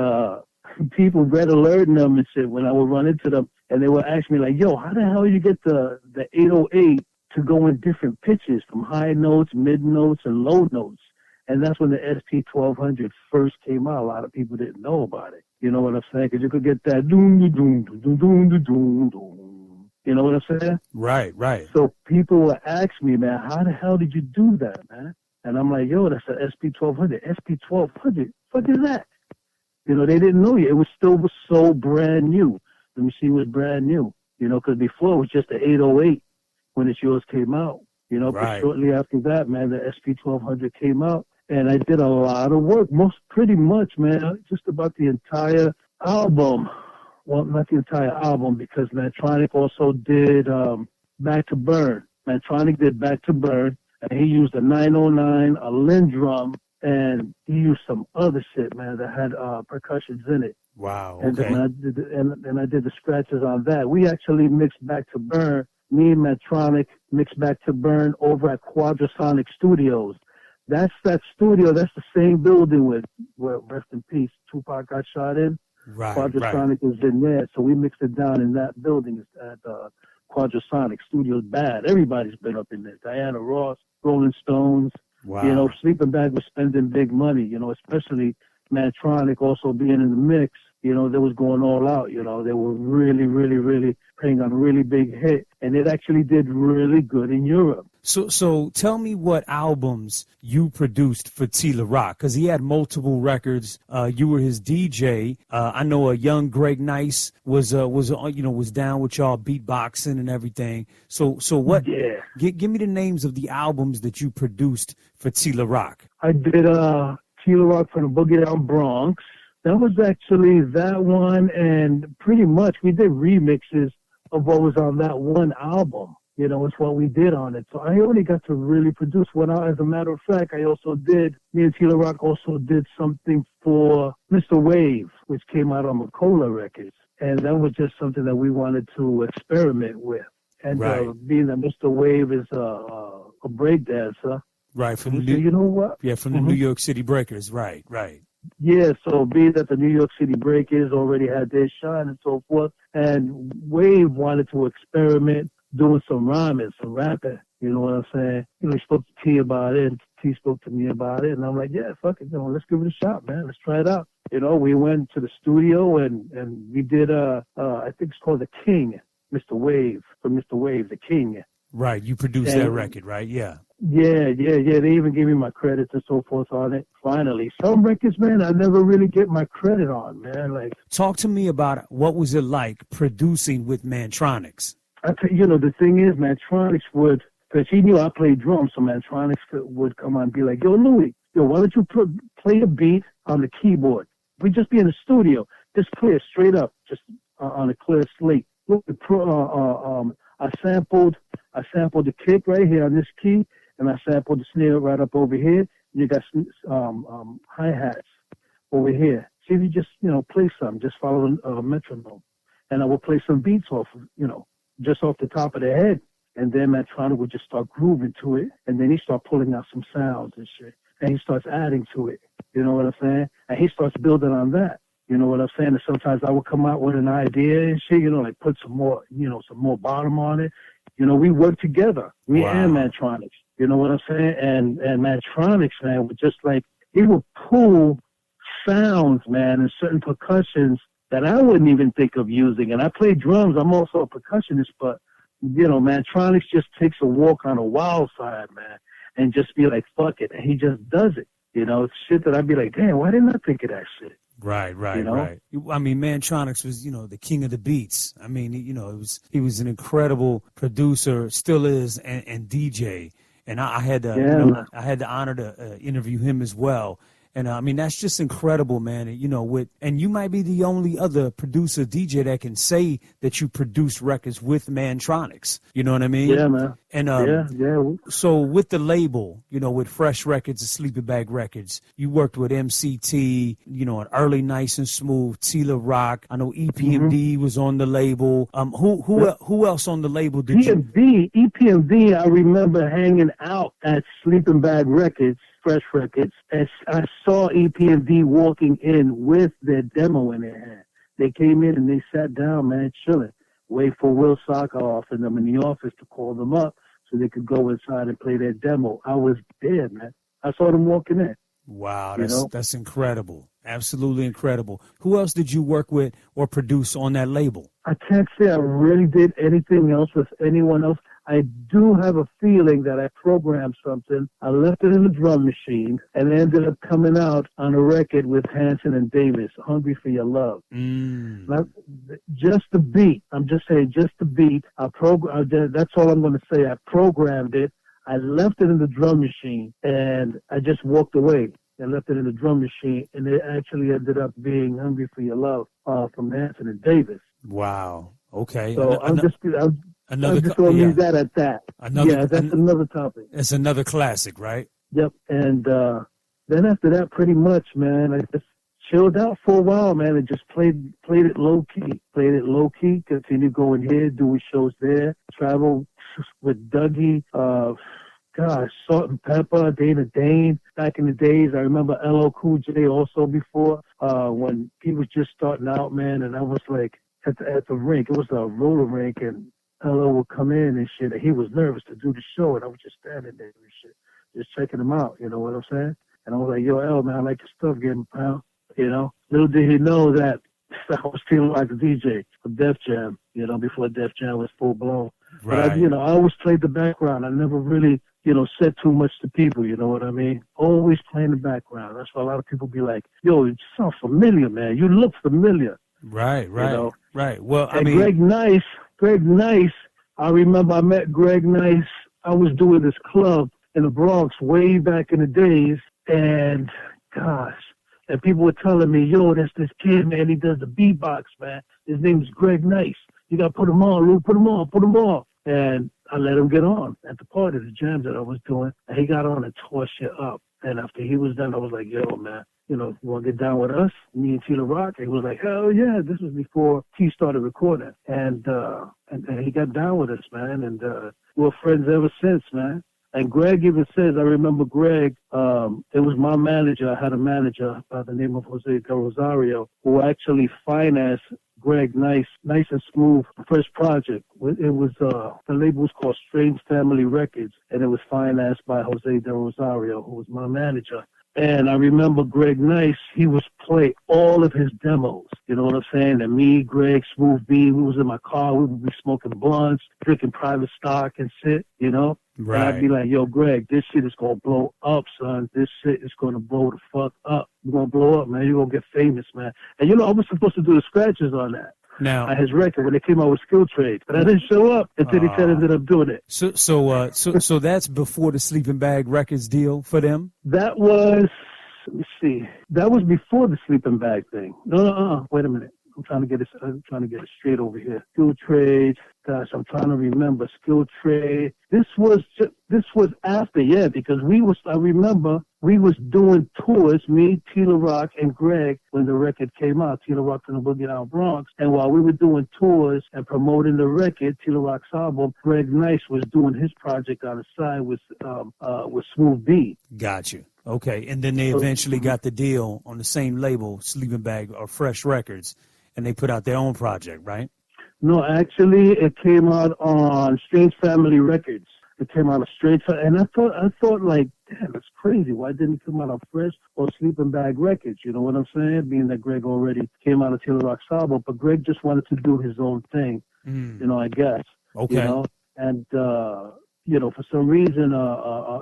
people read alerting them and shit when I would run into them, and they would ask me like, "Yo, how the hell you get the 808 to go in different pitches from high notes, mid notes, and low notes?" And that's when the SP-1200 first came out. A lot of people didn't know about it. You know what I'm saying? Because you could get that doom, doom, doom, doom, doom, doom, doom. You know what I'm saying? Right, right. So people would ask me, man, how the hell did you do that, man? And I'm like, yo, that's an SP-1200. SP-1200? What is that? You know, they didn't know yet. It was still so brand new. The machine was brand new. You know, because before it was just the 808 when It's Yours came out. You know, right. But shortly after that, man, the SP-1200 came out. And I did a lot of work, pretty much, man, just about the entire album. Well, not the entire album, because Mantronix also did Back to Burn. Mantronix did Back to Burn, and he used a 909, a Lindrum, and he used some other shit, man, that had percussions in it. Wow, okay. And I did the scratches on that. We actually mixed Back to Burn. Me and Mantronix mixed Back to Burn over at Quadrasonic Studios. That's that studio. That's the same building where rest in peace, Tupac got shot in. Right, Quadrasonic was in there, so we mixed it down in that building at Quadrasonic Studios. Bad. Everybody's been up in there. Diana Ross, Rolling Stones. Wow. You know, Sleeping Bag was spending big money. You know, especially Mantronix also being in the mix. You know, they was going all out. You know, they were really, really, really playing on a really big hit, and it actually did really good in Europe. So tell me what albums you produced for Tila Rock, because he had multiple records. You were his DJ. I know a young Greg Nice was down with y'all beatboxing and everything. So what? Yeah. Give me the names of the albums that you produced for Tila Rock. I did Tila Rock from the Boogie Down Bronx. That was actually that one, and pretty much we did remixes of what was on that one album. You know, it's what we did on it. So I only got to really produce one out. As a matter of fact, me and Tila Rock also did something for Mr. Wave, which came out on Macola Records. And that was just something that we wanted to experiment with. And right. Being that Mr. Wave is a a break dancer. Right, from Said, you know what? Yeah, from the New York City Breakers. Right. Yeah, so being that the New York City Breakers already had their shine and so forth, and Wave wanted to experiment doing some rhyming, some rapping. You know what I'm saying? He spoke to T about it, and T spoke to me about it, and I'm like, yeah, fuck it, let's give it a shot, man. Let's try it out. We went to the studio and we did I think it's called The King, Mr. Wave, from Mr. Wave, The King. Right, you produced that record, right? Yeah. Yeah. They even gave me my credits and so forth on it. Finally, some records, man, I never really get my credit on, man. Like, talk to me about what was it like producing with Mantronix. The thing is, Mantronix would, because he knew I played drums, so Mantronix would come on and be like, yo, Louie, why don't you play a beat on the keyboard? We just be in the studio, just play it straight up, just on a clear slate. Look, I sampled the kick right here on this key, and I sampled the snare right up over here. You got hi-hats over here. See if you just, play something, just follow a metronome. And I will play some beats off, just off the top of the head. And then Mantronix would just start grooving to it. And then he start pulling out some sounds and shit. And he starts adding to it. You know what I'm saying? And he starts building on that. You know what I'm saying? And sometimes I would come out with an idea and shit, like put some more bottom on it. We work together, me and Mantronix. You know what I'm saying? And Mantronix, man, would just he would pull sounds, man, and certain percussions that I wouldn't even think of using. And I play drums. I'm also a percussionist, but, Mantronix just takes a walk on a wild side, man, and just be like, fuck it. And he just does it. It's shit that I'd be like, damn, why didn't I think of that shit? Right. I mean, Mantronix was, the king of the beats. I mean, he was an incredible producer, still is, and DJ. And I had the honor to interview him as well. And I mean, that's just incredible, man. And you might be the only other producer DJ that can say that you produced records with Mantronix. You know what I mean? Yeah, man. And so with the label, with Fresh Records and Sleeping Bag Records, you worked with MCT, and Early Nice and Smooth, Tila Rock. I know EPMD was on the label. Who else on the label did EPMD, I remember hanging out at Sleeping Bag Records, Fresh Records, and I saw EPMD walking in with their demo in their hand. They came in and they sat down, man, chilling. Wait for Will Sockoff and them in the office to call them up so they could go inside and play their demo. I was there, man. I saw them walking in. Wow, that's incredible. Absolutely incredible. Who else did you work with or produce on that label? I can't say I really did anything else with anyone else. I do have a feeling that I programmed something. I left it in the drum machine and it ended up coming out on a record with Hanson and Davis, Hungry for Your Love. Just the beat. I'm just saying, just the beat. That's all I'm going to say. I programmed it. I left it in the drum machine and I just walked away and left it in the drum machine, and it actually ended up being Hungry for Your Love from Hanson and Davis. Then Okay. So I'm just going to leave that at that. That's another topic. It's another classic, right? Yep. And then after that, pretty much, man, I just chilled out for a while, man, and just played it low key. Continued going here, doing shows there. Travel with Dougie. Salt and Pepper, Dana Dane. Back in the days, I remember LL Cool J also before, when he was just starting out, man, and I was like, at the rink, it was a roller rink, and LL would come in and shit, and he was nervous to do the show, and I was just standing there and shit, just checking him out, you know what I'm saying? And I was like, yo, L, man, I like your stuff, give him a pound, Little did he know that I was feeling like a DJ for Def Jam, before Def Jam was full blown. Right. But I always played the background. I never really, said too much to people, you know what I mean? Always playing the background. That's why a lot of people be like, yo, you sound familiar, man. You look familiar. Right. Right. Well, and Greg Nice, I remember I met Greg Nice. I was doing this club in the Bronx way back in the days, and and people were telling me, yo, that's this kid, man. He does the beatbox, man. His name's Greg Nice. You got to put him on, Lou. Put him on. And I let him get on at the party, the jams that I was doing. And he got on and tore shit up. And after he was done, I was like, yo, man, you want to get down with us? Me and Tila Rock. And he was like, hell yeah. This was before T started recording. And he got down with us, man. And we're friends ever since, man. And Greg even says, I remember Greg, it was my manager. I had a manager by the name of Jose Del Rosario who actually financed Greg Nice and Smooth first project. It was the label was called Strange Family Records, and it was financed by Jose Del Rosario, who was my manager. And I remember Greg Nice, he was play all of his demos. You know what I'm saying? And me, Greg, Smooth B, we was in my car. We would be smoking blunts, drinking private stock and shit, you know? Right. And I'd be like, yo, Greg, this shit is going to blow up, son. This shit is going to blow the fuck up. You're going to blow up, man. You're going to get famous, man. And, you know, I was supposed to do the scratches on that. Now, his record when they came out with Skill Trade, but I didn't show up until he ended up doing it. So that's before the Sleeping Bag Records deal for them. That was, let me see, that was before the Sleeping Bag thing. No, wait a minute. I'm trying to get it straight over here. Skill Trade. Gosh, I'm trying to remember. Skill Trade. This was after, yeah, because I remember we was doing tours, me, Tila Rock, and Greg, when the record came out, Tila Rock and the Boogie Down Bronx. And while we were doing tours and promoting the record, Tila Rock's album, Greg Nice was doing his project on the side with Smooth B. Got you. Okay, and then they eventually got the deal on the same label, Sleeping Bag or Fresh Records, and they put out their own project, right? No, actually, it came out on Strange Family Records. It came out of Strange Family, and I thought like, damn, that's crazy. Why didn't it come out on Fresh or Sleeping Bag Records? You know what I'm saying? Being that Greg already came out of Tila Rock's album, but Greg just wanted to do his own thing, you know, I guess. Okay. You know? And, you know, for some reason,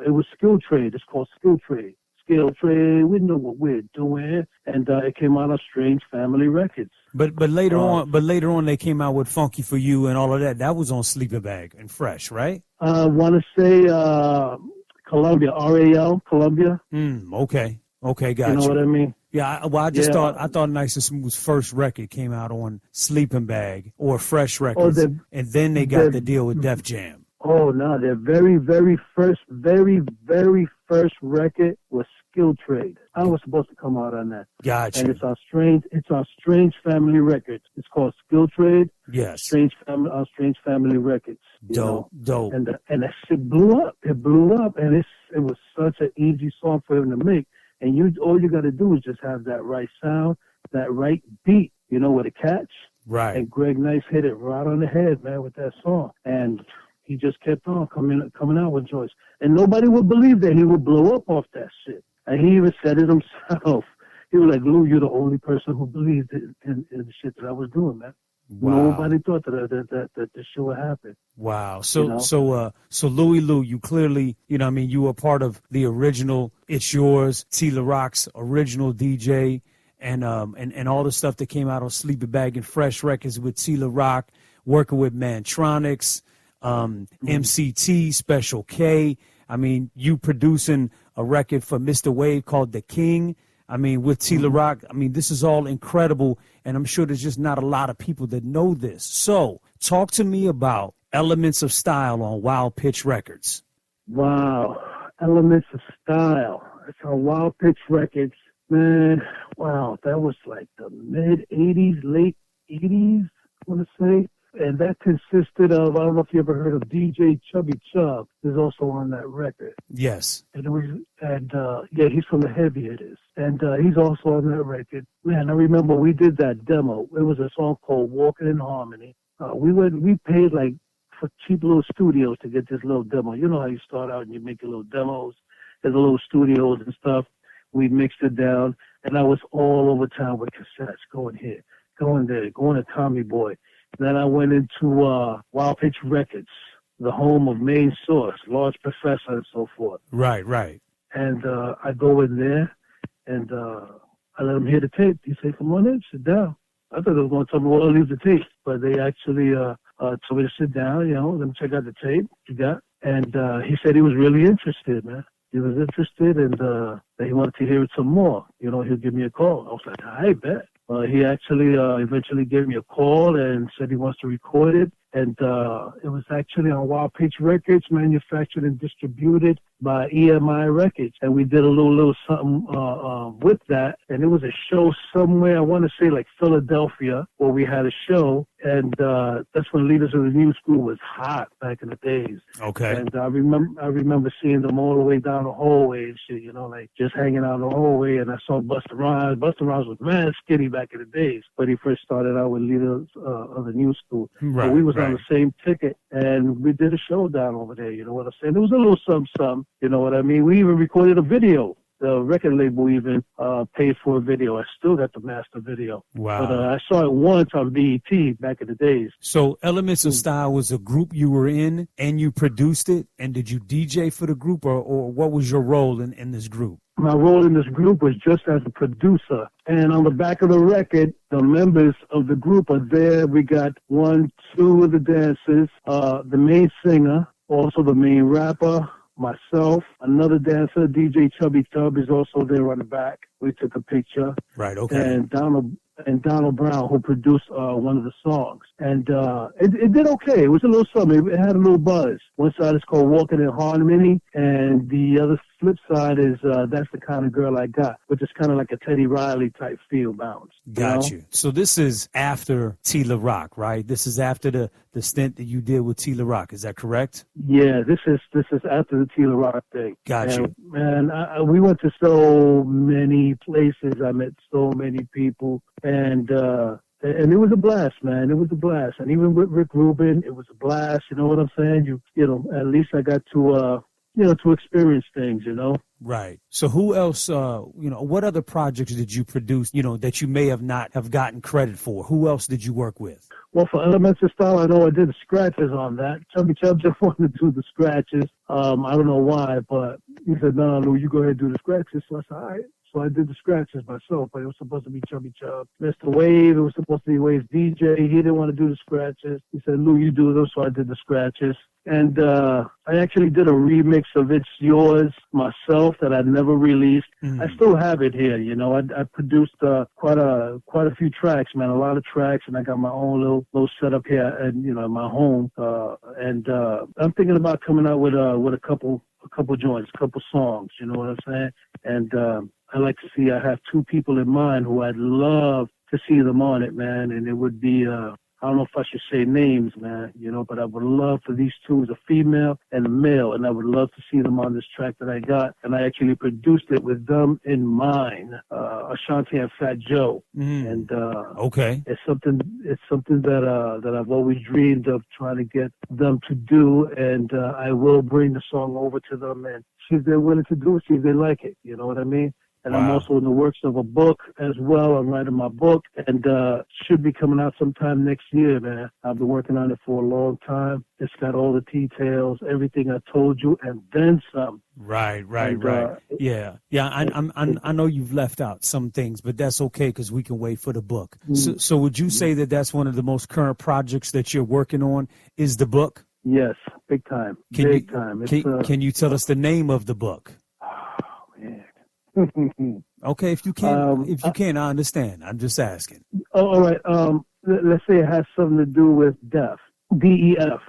it was Skill Trade. It's called Skill Trade. Skill Trade, we know what we're doing, and it came out of Strange Family Records. But later on, they came out with Funky for You and all of that. That was on Sleeping Bag and Fresh, right? I want to say Columbia, RAL, Columbia. Okay, got you. You know what I mean? Yeah, I just thought Nice and Smooth's first record came out on Sleeping Bag or Fresh Records, and then they got the deal with Def Jam. Oh no, their very first record was Skill Trade. I was supposed to come out on that. Gotcha. And it's on Strange Family Records. It's called Skill Trade. Yes. Strange Family Records. Dope. And that shit blew up. It blew up, and it was such an easy song for him to make. And all you got to do is just have that right sound, that right beat, you know, with a catch. Right. And Greg Nice hit it right on the head, man, with that song. And he just kept on coming out with joints. And nobody would believe that he would blow up off that shit. And he even said it himself. He was like, Lou, you're the only person who believed in the shit that I was doing, man. Wow. Nobody thought that this shit would happen. Wow. So Louie Lou, you clearly, you know what I mean, you were part of the original It's Yours, Tila Rock's original DJ, and all the stuff that came out on Sleeping Bag and Fresh Records with Tila Rock, working with Mantronix, MCT, Special K. I mean, you producing a record for Mr. Wade called The King. I mean, with Tila Rock. I mean, this is all incredible, and I'm sure there's just not a lot of people that know this. So talk to me about Elements of Style on Wild Pitch Records. Wow. Elements of Style. It's on Wild Pitch Records. Man, wow, that was like the mid-'80s, late 80s, I want to say. And that consisted of, I don't know if you ever heard of DJ Chubby Chub, is also on that record. Yes. And he's from the Heavy Hitters. And he's also on that record. Man, I remember we did that demo. It was a song called Walking in Harmony. We paid like for cheap little studios to get this little demo. You know how you start out and you make your little demos. There's little studios and stuff. We mixed it down. And I was all over town with cassettes, going here, going there, going to Tommy Boy. Then I went into Wild Pitch Records, the home of Main Source, Large Professor, and so forth. Right. And I go in there, and I let them hear the tape. He said, come on in, sit down. I thought they were going to tell me, well, I'll leave the tape. But they actually told me to sit down, you know, let me check out the tape you got. And he said he was really interested, man. He was interested, and that he wanted to hear it some more. You know, he'll give me a call. I was like, I bet. He actually eventually gave me a call and said he wants to record it. And it was actually on Wild Pitch Records, manufactured and distributed by EMI Records. And we did a little something with that. And it was a show somewhere, I want to say like Philadelphia, where we had a show. And that's when Leaders of the New School was hot back in the days. Okay. And I remember seeing them all the way down the hallway and shit, you know, like just hanging out in the hallway. And I saw Busta Rhymes. Busta Rhymes was mad skinny back in the days, but he first started out with Leaders of the New School. Right, so we was right. on the same ticket, and we did a showdown over there. You know what I'm saying? It was a little something. You know what I mean? We even recorded a video. The record label even paid for a video. I still got the master video. Wow. But I saw it once on BET back in the days. So Elements of Style was a group you were in, and you produced it, and did you DJ for the group, or what was your role in this group? My role in this group was just as a producer. And on the back of the record, the members of the group are there. We got 1, 2 of the dancers, the main singer, also the main rapper, myself, another dancer, DJ Chubby Tub is also there on the back. We took a picture. Right, okay. And Donald Brown, who produced one of the songs. And it did okay. It was a little something. It had a little buzz. One side is called Walking in Harmony, and the other flip side is That's the Kind of Girl I Got, which is kind of like a Teddy Riley type feel bounce. Got you. So this is after Tila Rock, right? This is after the stint that you did with Tila Rock. Is that correct? Yeah, this is after the Tila Rock thing. Got you. Man, we went to so many places. I met so many people, and it was a blast, man. It was a blast. And even with Rick Rubin, it was a blast. You know what I'm saying? You know, at least I got to to experience things, you know. Right. So who else, what other projects did you produce, that you may have not have gotten credit for? Who else did you work with? Well, for Elements of Style, I know I did the scratches on that. Chubby Chub just wanted to do the scratches. I don't know why, but he said, no, Louie, you go ahead and do the scratches. So I said, all right. So I did the scratches myself, but it was supposed to be Chubby Chub. Mr. Wave, it was supposed to be Wave's DJ. He didn't want to do the scratches. He said, Lou, you do them, so I did the scratches. And I actually did a remix of It's Yours myself that I never released. I still have it here, you know. I produced quite a few tracks, man, a lot of tracks, and I got my own little setup here and in my home. And I'm thinking about coming out with a couple joints, a couple songs, you know what I'm saying? And I like to see, I have 2 people in mind who I'd love to see them on it, man. And it would be, I don't know if I should say names, man, but I would love for these 2, a female and a male, and I would love to see them on this track that I got. And I actually produced it with them in mind, Ashanti and Fat Joe. And okay, it's something that I've always dreamed of trying to get them to do, and I will bring the song over to them and see if they're willing to do it, see if they like it. You know what I mean? And wow. I'm also in the works of a book as well. I'm writing my book, and should be coming out sometime next year, man. I've been working on it for a long time. It's got all the details, everything I told you, and then some. Right. And, Yeah. I know you've left out some things, but that's okay because we can wait for the book. So would you say that that's one of the most current projects that you're working on? Is the book? Yes, big time. Big time. Can you tell us the name of the book? Oh man. Okay, if you can't, I understand. I'm just asking. Oh, all right. Let's say it has something to do with deaf. DEF.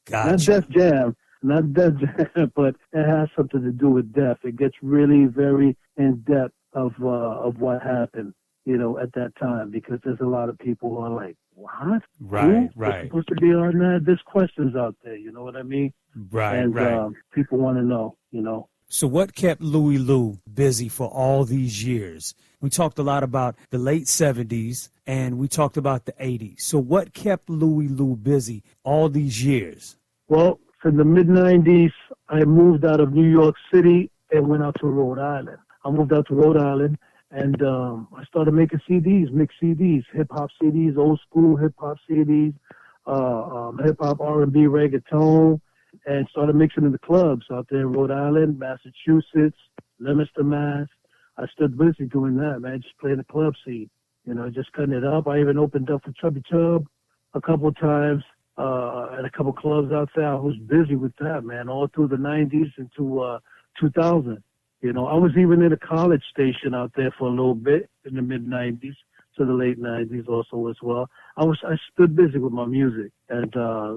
Gotcha. Not Def Jam. Not Def Jam, but it has something to do with deaf. It gets really very in depth of what happened, at that time, because there's a lot of people who are like, what? Right. What's supposed to be on that? There's questions out there, you know what I mean? Right. And people want to know, So what kept Louie Lou busy for all these years? We talked a lot about the late 70s and we talked about the 80s. So what kept Louie Lou busy all these years? Well, in the mid-90s, I moved out of New York City and went out to Rhode Island. I moved out to Rhode Island and I started making CDs, mixed CDs, hip-hop CDs, old school hip-hop CDs, hip-hop R&B reggaeton, and started mixing in the clubs out there in Rhode Island, Massachusetts, Leominster, Mass. I stood busy doing that, man, just playing the club scene, just cutting it up. I even opened up for Chubby Chub a couple of times at a couple clubs out there. I was busy with that, man, all through the 90s into 2000. I was even in a college station out there for a little bit in the mid-90s, to the late 90s also as well. I stood busy with my music and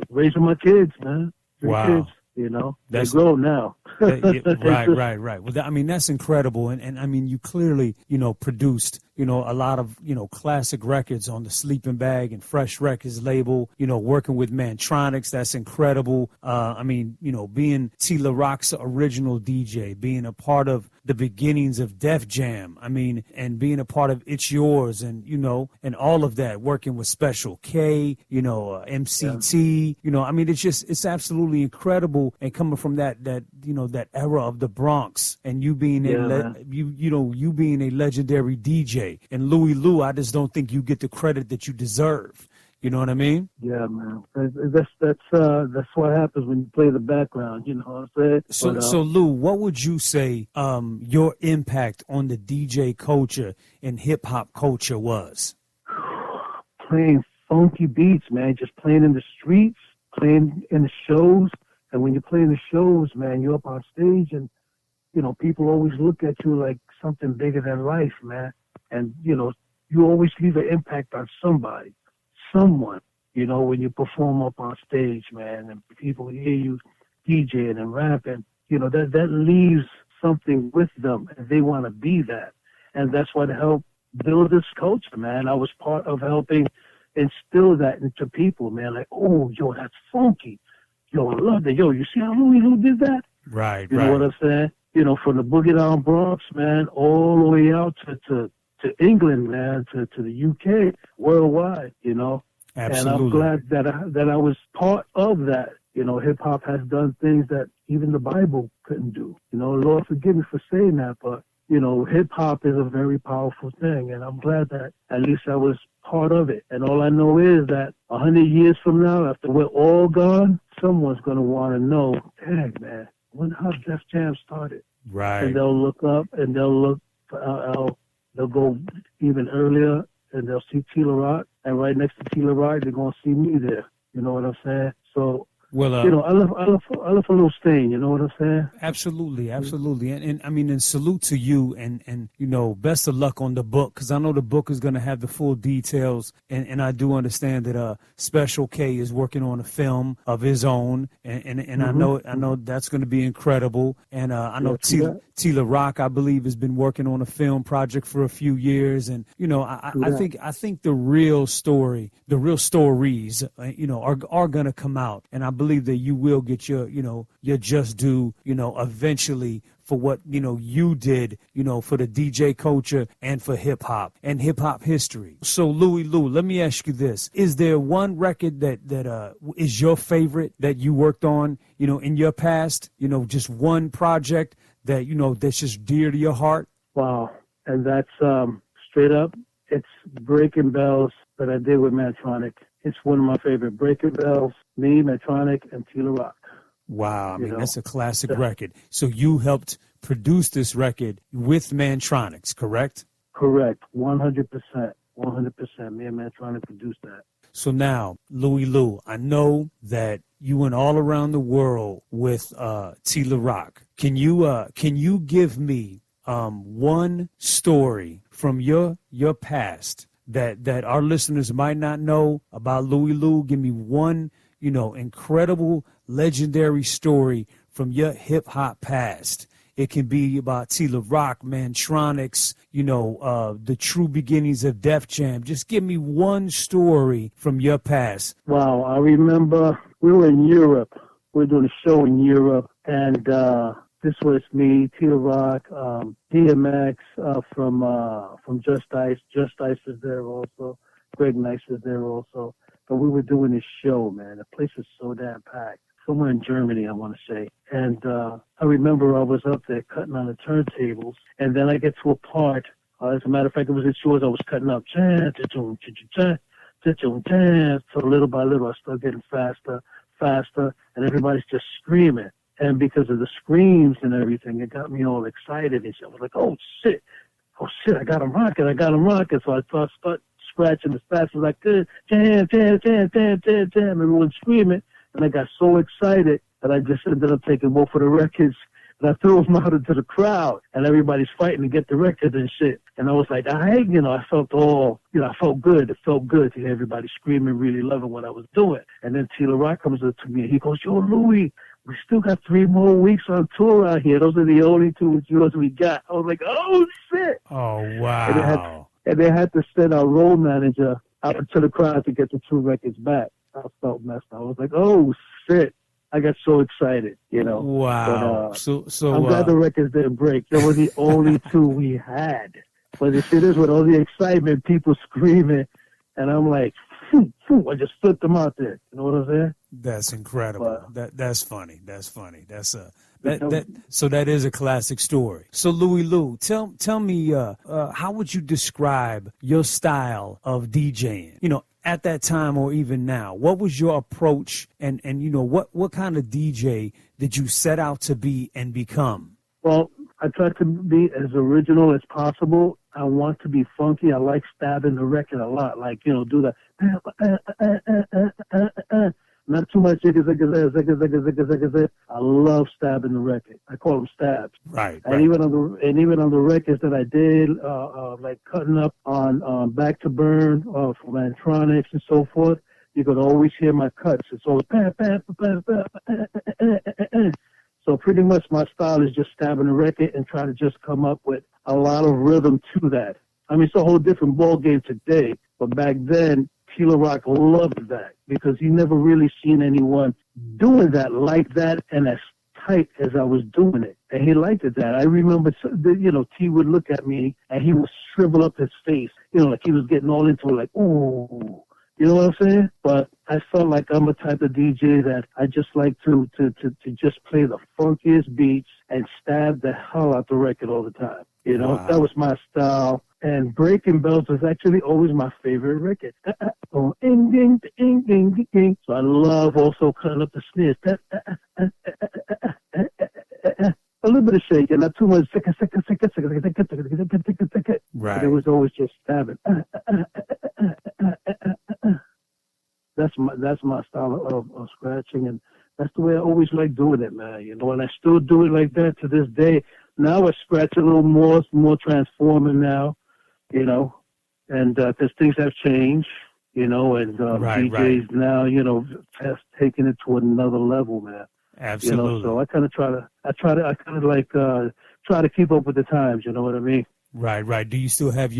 raising my kids, man. Three kids, you know. They're grown now. Right. Well, I mean, that's incredible. And I mean, you clearly, you know, produced, you know, a lot of, you know, classic records on the Sleeping Bag and Fresh Records label, you know, working with Mantronix. That's incredible. I mean, you know, being Tila Rock's original DJ, being a part of the beginnings of Def Jam. I mean, and being a part of It's Yours and, you know, and all of that, working with Special K, you know, MCT, you know, I mean, it's absolutely incredible. And coming from that, you know, that era of the Bronx and you being you being a legendary DJ. And Louie, I just don't think you get the credit that you deserve. You know what I mean? Yeah, man. That's what happens when you play the background. You know what I'm saying? So Lou, what would you say your impact on the DJ culture and hip hop culture was? Playing funky beats, man. Just playing in the streets, playing in the shows. And when you play in the shows, man, you're up on stage, and you know people always look at you like something bigger than life, man. And, you know, you always leave an impact on someone, you know, when you perform up on stage, man, and people hear you DJing and rapping, you know, that leaves something with them, and they want to be that. And that's what helped build this culture, man. I was part of helping instill that into people, man. Like, oh, yo, that's funky. Yo, I love that. Yo, you see how Louie did that? Right, You know what I'm saying? You know, from the Boogie Down Bronx, man, all the way out to England, man, to the UK, worldwide, you know. Absolutely. And I'm glad that I was part of that. You know, hip hop has done things that even the Bible couldn't do. You know, Lord forgive me for saying that, but you know, hip hop is a very powerful thing, and I'm glad that at least I was part of it. And all I know is that 100 years from now, after we're all gone, someone's gonna want to know, dang, man, how Def Jam started. Right. And they'll look up and they'll look for they'll go even earlier, and they'll see Tila Rock, and right next to Tila Rock, they're gonna see me there. You know what I'm saying? So, you know, I left a little stain. You know what I'm saying? Absolutely. And I mean, and salute to you, and you know, best of luck on the book, because I know the book is gonna have the full details, and I do understand that Special K is working on a film of his own, and I know that's gonna be incredible, and I know Tila Rock, I believe, has been working on a film project for a few years, and you know, I think the real stories, you know, are gonna come out, and I believe that you will get your just due, you know, eventually for what, you know, you did, you know, for the DJ culture and for hip hop and hip hop history. So Louie, let me ask you this. Is there one record that is your favorite that you worked on, you know, in your past, you know, just one project that, you know, that's just dear to your heart? Wow. And that's straight up, it's Breaking Bells that I did with Mantronix. It's one of my favorite. Breaking Bells, me, Mantronix, and Tila Rock. Wow, I mean, that's a classic record. So you helped produce this record with Mantronix, correct? Correct, 100%. 100%. Me and Mantronix produced that. So now, Louie, I know that you went all around the world with Tila Rock. Can you give me one story from your past that our listeners might not know about Louie? Give me one, you know, incredible, legendary story from your hip hop past. It can be about Tila Rock, Mantronix, you know, the true beginnings of Def Jam. Just give me one story from your past. Wow, I remember we were in Europe. We were doing a show in Europe, and this was me, Tila Rock, DMX from Just Ice. Just Ice was there also. Greg Nice was there also. But we were doing this show, man. The place was so damn packed. Somewhere in Germany, I want to say. And I remember I was up there cutting on the turntables, and then I get to a part. As a matter of fact, it was at yours. I was cutting up. So little by little, I started getting faster, and everybody's just screaming. And because of the screams and everything, it got me all excited. And I was like, oh, shit, I got him rocking. So I start scratching as fast as I could. Jam. Everyone's screaming. And I got so excited that I just ended up taking both of the records And I threw them out into the crowd, and everybody's fighting to get the record and shit. And I was like, I felt I felt good. It felt good to hear everybody screaming, really loving what I was doing. And then Tila Rock comes up to me, and he goes, yo, Louie, we still got 3 more weeks on tour out here. Those are the only 2 tours we got. I was like, oh, shit. Oh, wow. And they had to send our road manager out to the crowd to get the 2 records back. I felt messed up. I was like, oh, shit. I got so excited, Wow. But, so I'm glad the records didn't break. They were the only 2 we had. But the shit is with all the excitement, people screaming, and I'm like, I just flipped them out there. You know what I'm saying? That's incredible. That's funny. That's funny. So that is a classic story. So Louie Lou, tell me, how would you describe your style of DJing? At that time or even now, what was your approach and what kind of DJ did you set out to be and become? Well, I try to be as original as possible. I want to be funky. I like stabbing the record a lot. Like, do the not too much zigga, zigga, zigga, zigga, zigga, zigga, zigga, zigga. I love stabbing the record. I call them stabs. Right. And even on the records that I did, like cutting up on Back to Burn for Mantronix and so forth, you could always hear my cuts. It's always bam, bam, bam, bam. So pretty much my style is just stabbing the record and trying to just come up with a lot of rhythm to that. I mean, it's a whole different ball game today, but back then, Tila Rock loved that because he never really seen anyone doing that like that and as tight as I was doing it. And he liked it that. I remember, T would look at me and he would shrivel up his face, like he was getting all into it, like, ooh. You know what I'm saying? But I felt like I'm a type of DJ that I just like to just play the funkiest beats and stab the hell out the record all the time. Wow. That was my style. And Breaking Bells was actually always my favorite record. So I love also cutting up the snares. A little bit of shaking, not too much. Right. But it was always just stabbing. That's my style of scratching, and that's the way I always like doing it, man. And I still do it like that to this day. Now I scratch a little more, it's more transforming now, and because things have changed, and DJs now, has taken it to another level, man. Absolutely. So I kind of try to keep up with the times. You know what I mean? Right. Do you still have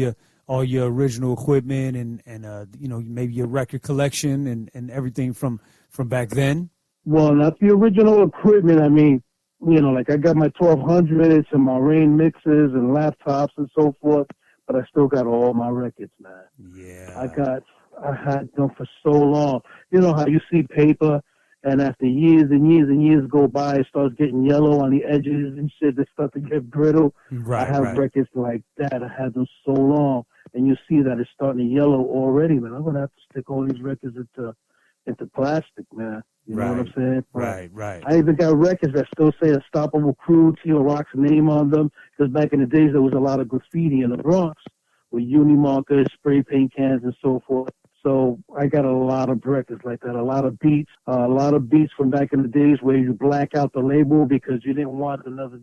all your original equipment and maybe your record collection and everything from back then? Well, not the original equipment. I mean, like I got my 1200s and my rain mixes and laptops and so forth, but I still got all my records, man. Yeah. I had them for so long. You know how you see paper and after years and years and years go by, it starts getting yellow on the edges and shit. They start to get brittle. Right, I have records like that. I had them so long, and you see that it's starting to yellow already, man. I'm going to have to stick all these records into plastic, man. You know what I'm saying? Right. I even got records that still say Unstoppable Crew, Tila Rock's name on them, because back in the days there was a lot of graffiti in the Bronx with uni markers, spray paint cans, and so forth. So I got a lot of records like that, a lot of beats from back in the days where you black out the label because you didn't want another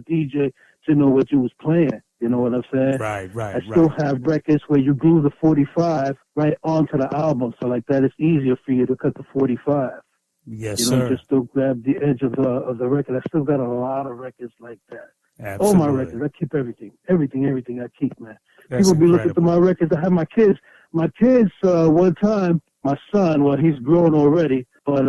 DJ to know what you was playing. You know what I'm saying? Right. I still have records where you glue the 45 right onto the album, so like that it's easier for you to cut the 45. Yes, sir. Just to grab the edge of the record. I still got a lot of records like that. Absolutely. All my records. I keep everything I keep, man. That's People be looking through my records. I have my kids. My kids, one time, my son, well, he's grown already, but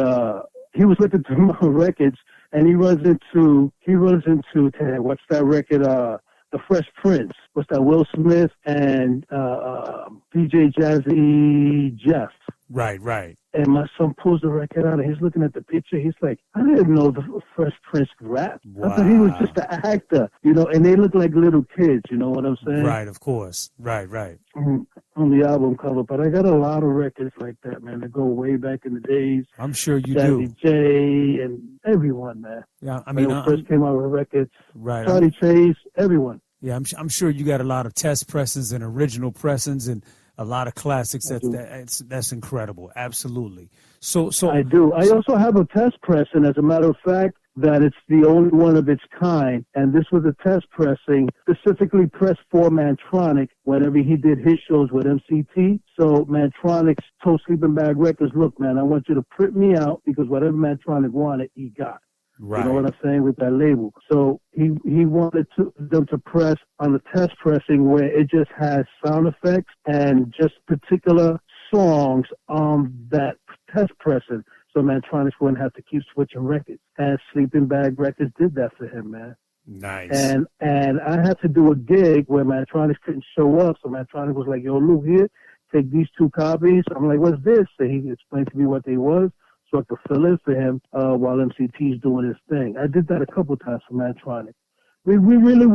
he was looking through my records, and he runs into, what's that record, The Fresh Prince. What's that, Will Smith and DJ Jazzy Jeff. Right. And my son pulls the record out, and he's looking at the picture. He's like, I didn't know the Fresh Prince rap. Wow. I thought he was just an actor, and they look like little kids, you know what I'm saying? Right, of course. Right. On the album cover. But I got a lot of records like that, man, that go way back in the days. I'm sure you Jazzy do. J and everyone, man. Yeah, I mean, when first came out with records. Right. Charlie Chase, everyone. Yeah, I'm sure you got a lot of test pressings and original pressings and a lot of classics. That's incredible. Absolutely. So I do. I also have a test press, and as a matter of fact, that it's the only one of its kind. And this was a test pressing, specifically pressed for Mantronix whenever he did his shows with MCT. So Mantronix told Sleeping Bag Records, look, man, I want you to print me out because whatever Mantronix wanted, he got. Right. You know what I'm saying, with that label. So he wanted them to press on the test pressing where it just has sound effects and just particular songs on that test pressing. So Mantronix wouldn't have to keep switching records. And Sleeping Bag Records did that for him, man. Nice. And I had to do a gig where Mantronix couldn't show up. So Mantronix was like, yo, Lou, here, take these 2 copies. I'm like, what's this? So he explained to me what they was, so I could fill in for him while MCT's doing his thing. I did that a couple times for Mantronix. We really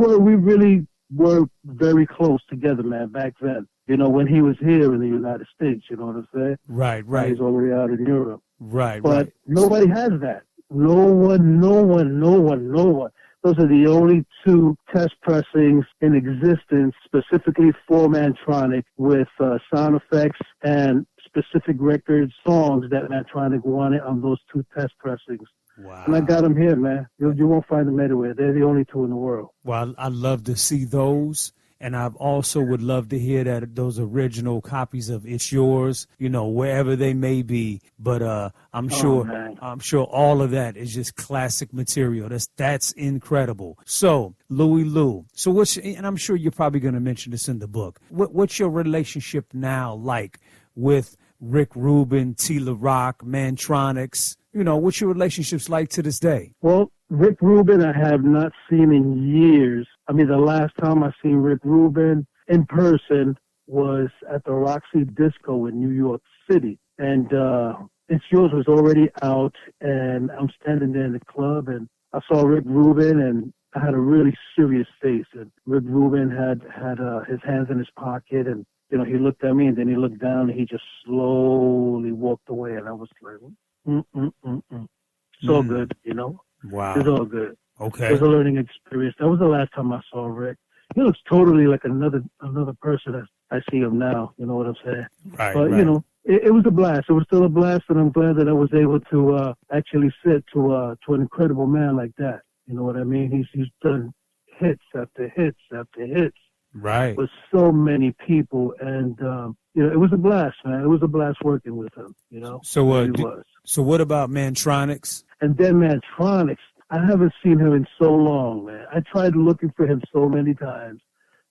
were very close together, man, back then. You know, when he was here in the United States, you know what I'm saying? Right. He's all the way out in Europe. Right. But nobody has that. No one. Those are the only 2 test pressings in existence specifically for Mantronix with sound effects and specific record songs that Mantronix wanted on those 2 test pressings. Wow. And I got them here, man. You won't find them anywhere. They're the only 2 in the world. Well, I'd love to see those. And I also would love to hear that those original copies of It's Yours, you know, wherever they may be. But I'm sure all of that is just classic material. That's incredible. So, Louie Lou. So and I'm sure you're probably going to mention this in the book. What's your relationship now like with Rick Rubin, Tila Rock, Mantronix? You know, what's your relationships like to this day? Well, Rick Rubin I have not seen in years. I mean, the last time I seen Rick Rubin in person was at the Roxy Disco in New York City. And It's Yours was already out, and I'm standing there in the club, and I saw Rick Rubin, and I had a really serious face. And Rick Rubin had his hands in his pocket, and, you know, he looked at me, and then he looked down, and he just slowly walked away. And I was like, It's all good, you know? Wow. It's all good. Okay. It was a learning experience. That was the last time I saw Rick. He looks totally like another person as I see him now. You know what I'm saying? Right. But, you know, it was a blast. It was still a blast, and I'm glad that I was able to actually sit to an incredible man like that. You know what I mean? He's done hits after hits after hits. Right. With so many people, and you know, it was a blast, man. It was a blast working with him. You know. So So what about Mantronix? And then Mantronix, I haven't seen him in so long, man. I tried looking for him so many times,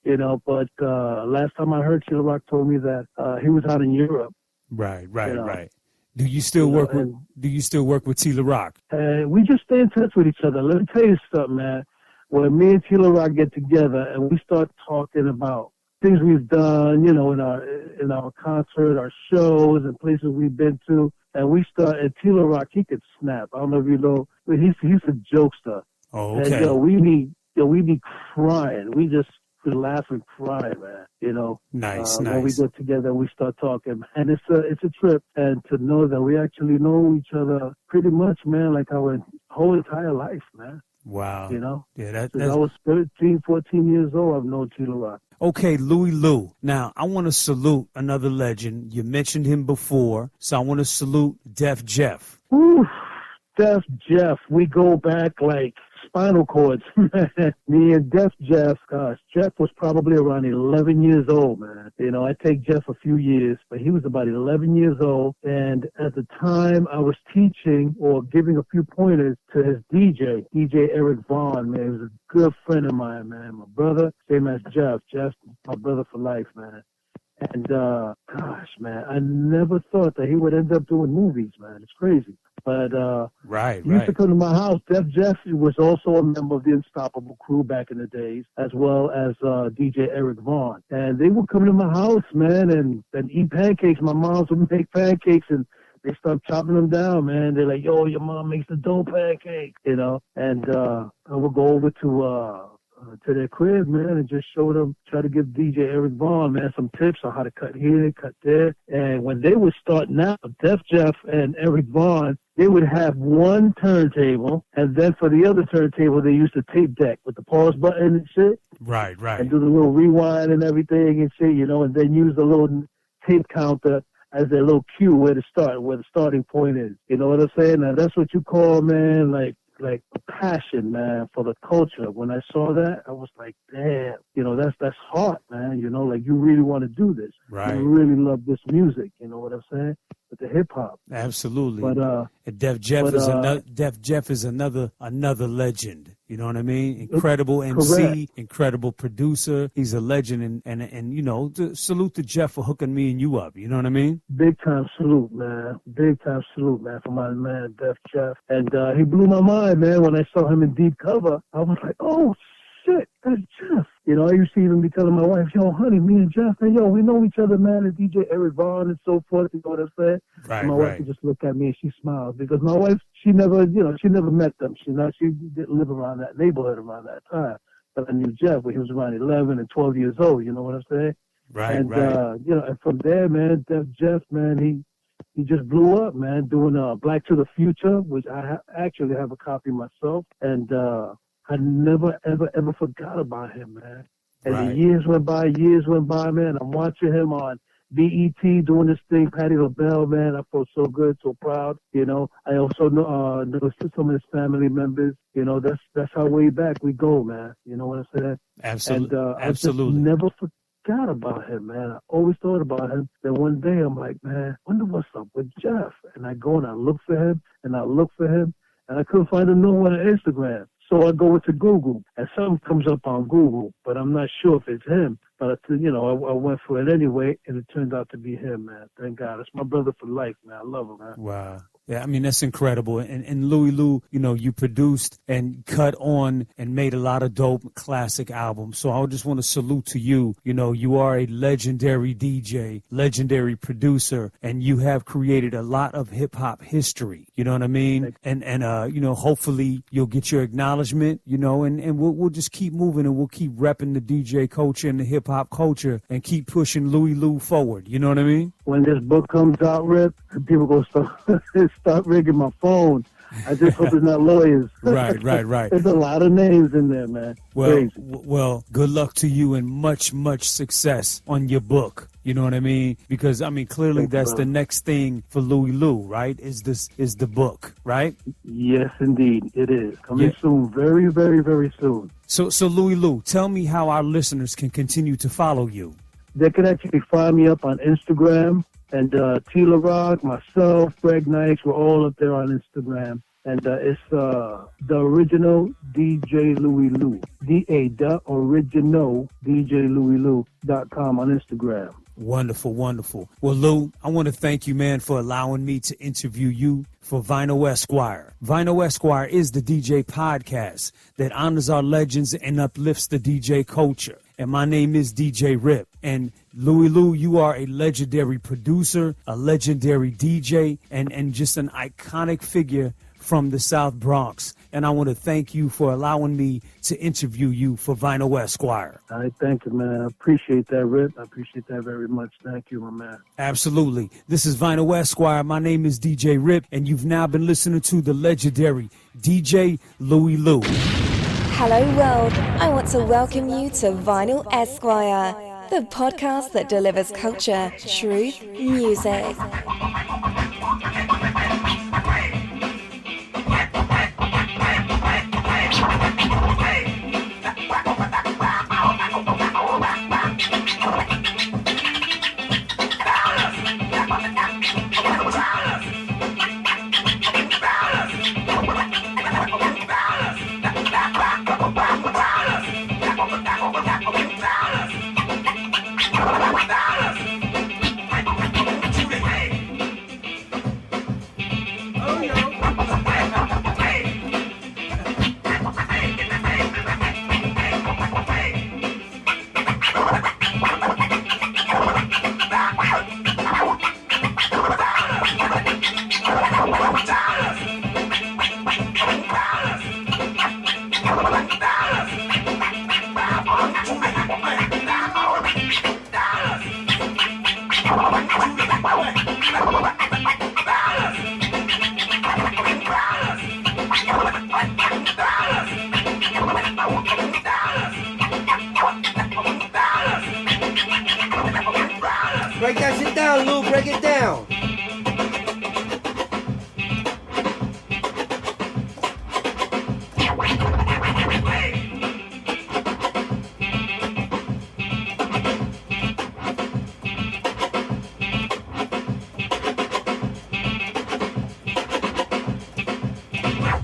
you know. But last time I heard, Tila Rock told me that he was out in Europe. Right. You know? Right. Do you still work with Tila Rock? We just stay in touch with each other. Let me tell you something, man. When me and Tila Rock get together and we start talking about things we've done, you know, in our concert, our shows, and places we've been to, and we start, and Tila Rock, he could snap. I don't know if you know, but he's a jokester. Oh, okay. And we be crying. We just laugh and cry, man. You know. Nice. When we get together and we start talking, and it's a trip, and to know that we actually know each other pretty much, man, like our whole entire life, man. Wow. You know? Yeah, that's... I was 13, 14 years old, I've known Tila Rock. Okay, Louie Lou. Now, I want to salute another legend. You mentioned him before, so I want to salute Def Jeff. Ooh, Def Jeff. We go back like spinal cords, man. Me and Def Jeff, gosh, Jeff was probably around 11 years old, man. You know, I take Jeff a few years, but he was about 11 years old. And at the time, I was teaching or giving a few pointers to his DJ Eric Vaughn, man. He was a good friend of mine, man. My brother, same as Jeff. Jeff, my brother for life, man. And, gosh, man, I never thought that he would end up doing movies, man. It's crazy. But he used to come to my house. Def Jeff was also a member of the Unstoppable crew back in the days, as well as DJ Eric Vaughn. And they would come to my house, man, and eat pancakes. My mom would make pancakes, and they start chopping them down, man. They're like, yo, your mom makes the dough pancake, you know. And I would go over to their crib, man, and just show them, try to give DJ Eric Vaughn, man, some tips on how to cut here, cut there. And when they would start now, Def Jeff and Eric Vaughn, they would have one turntable, and then for the other turntable, they used a tape deck with the pause button and shit. Right. And do the little rewind and everything and shit, you know, and then use the little tape counter as their little cue where the starting point is. You know what I'm saying? Now, that's what you call, man, like, like passion, man, for the culture. When I saw that, I was like, damn, that's hot, man. Like you really want to do this. Right. You really love this music. You know what I'm saying? With the hip hop. Absolutely. But and Def Jeff is another legend. You know what I mean? Incredible MC, correct. incredible producer. He's a legend, and salute to Jeff for hooking me and you up. You know what I mean? Big time salute, man. Big time salute, man, for my man Def Jeff. And he blew my mind, man. When I saw him in Deep Cover, I was like, oh shit, that's Jeff. I used to even be telling my wife, yo, honey, me and Jeff, and we know each other, man, and DJ Eric Vaughn and so forth. You know what I'm saying? Right, and my wife would just look at me and she smiled because my wife, she never met them. She didn't live around that neighborhood around that time. But I knew Jeff when he was around 11 and 12 years old. You know what I'm saying? Right, and, right. And from there, man, Jeff, man, he just blew up, man, doing Black to the Future, which I actually have a copy myself. And I never, ever forgot about him, man. And right. the years went by, man. I'm watching him on BET doing this thing, Patti LaBelle, man. I felt so good, so proud. I also know some of his family members. That's how way back we go, man. You know what I'm saying? Absolutely. And Absolutely. I just never forgot about him, man. I always thought about him. Then one day I'm like, man, wonder what's up with Jeff. And I go and I look for him, and I couldn't find him nowhere on Instagram. So I go into Google, and something comes up on Google, but I'm not sure if it's him. But, I went for it anyway, and it turned out to be him, man. Thank God. It's my brother for life, man. I love him, man. Wow. Yeah, I mean, that's incredible. And Louie Lou, you produced and cut on and made a lot of dope classic albums. So I just want to salute to you. You are a legendary DJ, legendary producer, and you have created a lot of hip hop history. You know what I mean? And hopefully you'll get your acknowledgement, and we'll just keep moving and we'll keep repping the DJ culture and the hip hop culture and keep pushing Louie Lou forward. You know what I mean? When this book comes out, Rip, people go start ringing my phone. I just hope it's not lawyers. Right. There's a lot of names in there, man. Well, good luck to you and much, much success on your book. You know what I mean? Because clearly that's the next thing for Louie Lou, right? Is the book, right? Yes, indeed, it is coming soon. Very, very, very soon. So Louie Lou, tell me how our listeners can continue to follow you. They can actually find me up on Instagram, and Tila Rock, myself, Greg Nikes, we're all up there on Instagram. And it's the original DJ Louie Lou. The original DJ Louie Lou.com on Instagram. Wonderful, wonderful. Well, Lou, I want to thank you, man, for allowing me to interview you for Vinyl Esquire. Vinyl Esquire is the DJ podcast that honors our legends and uplifts the DJ culture. And my name is DJ Rip. And Louie Lou, you are a legendary producer, a legendary DJ, and just an iconic figure from the South Bronx. And I want to thank you for allowing me to interview you for Vinyl Esquire. I thank you, man. I appreciate that, Rip. I appreciate that very much. Thank you, my man. Absolutely. This is Vinyl Esquire. My name is DJ Rip, and you've now been listening to the legendary DJ Louie Lou. Hello world, I want to welcome you to Vinyl Esquire, the podcast that delivers culture, truth, music. Break that shit down, Lou. Break it down.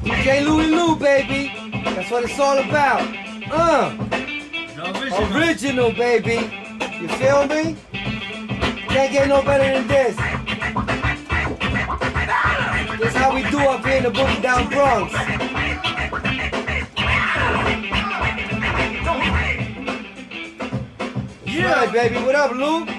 DJ Louie, baby. That's what it's all about. Original, baby. You feel me? Can't get no better than this. This is how we do up here in the Boogie Down Bronx. Yeah, right, baby. What up, Lou?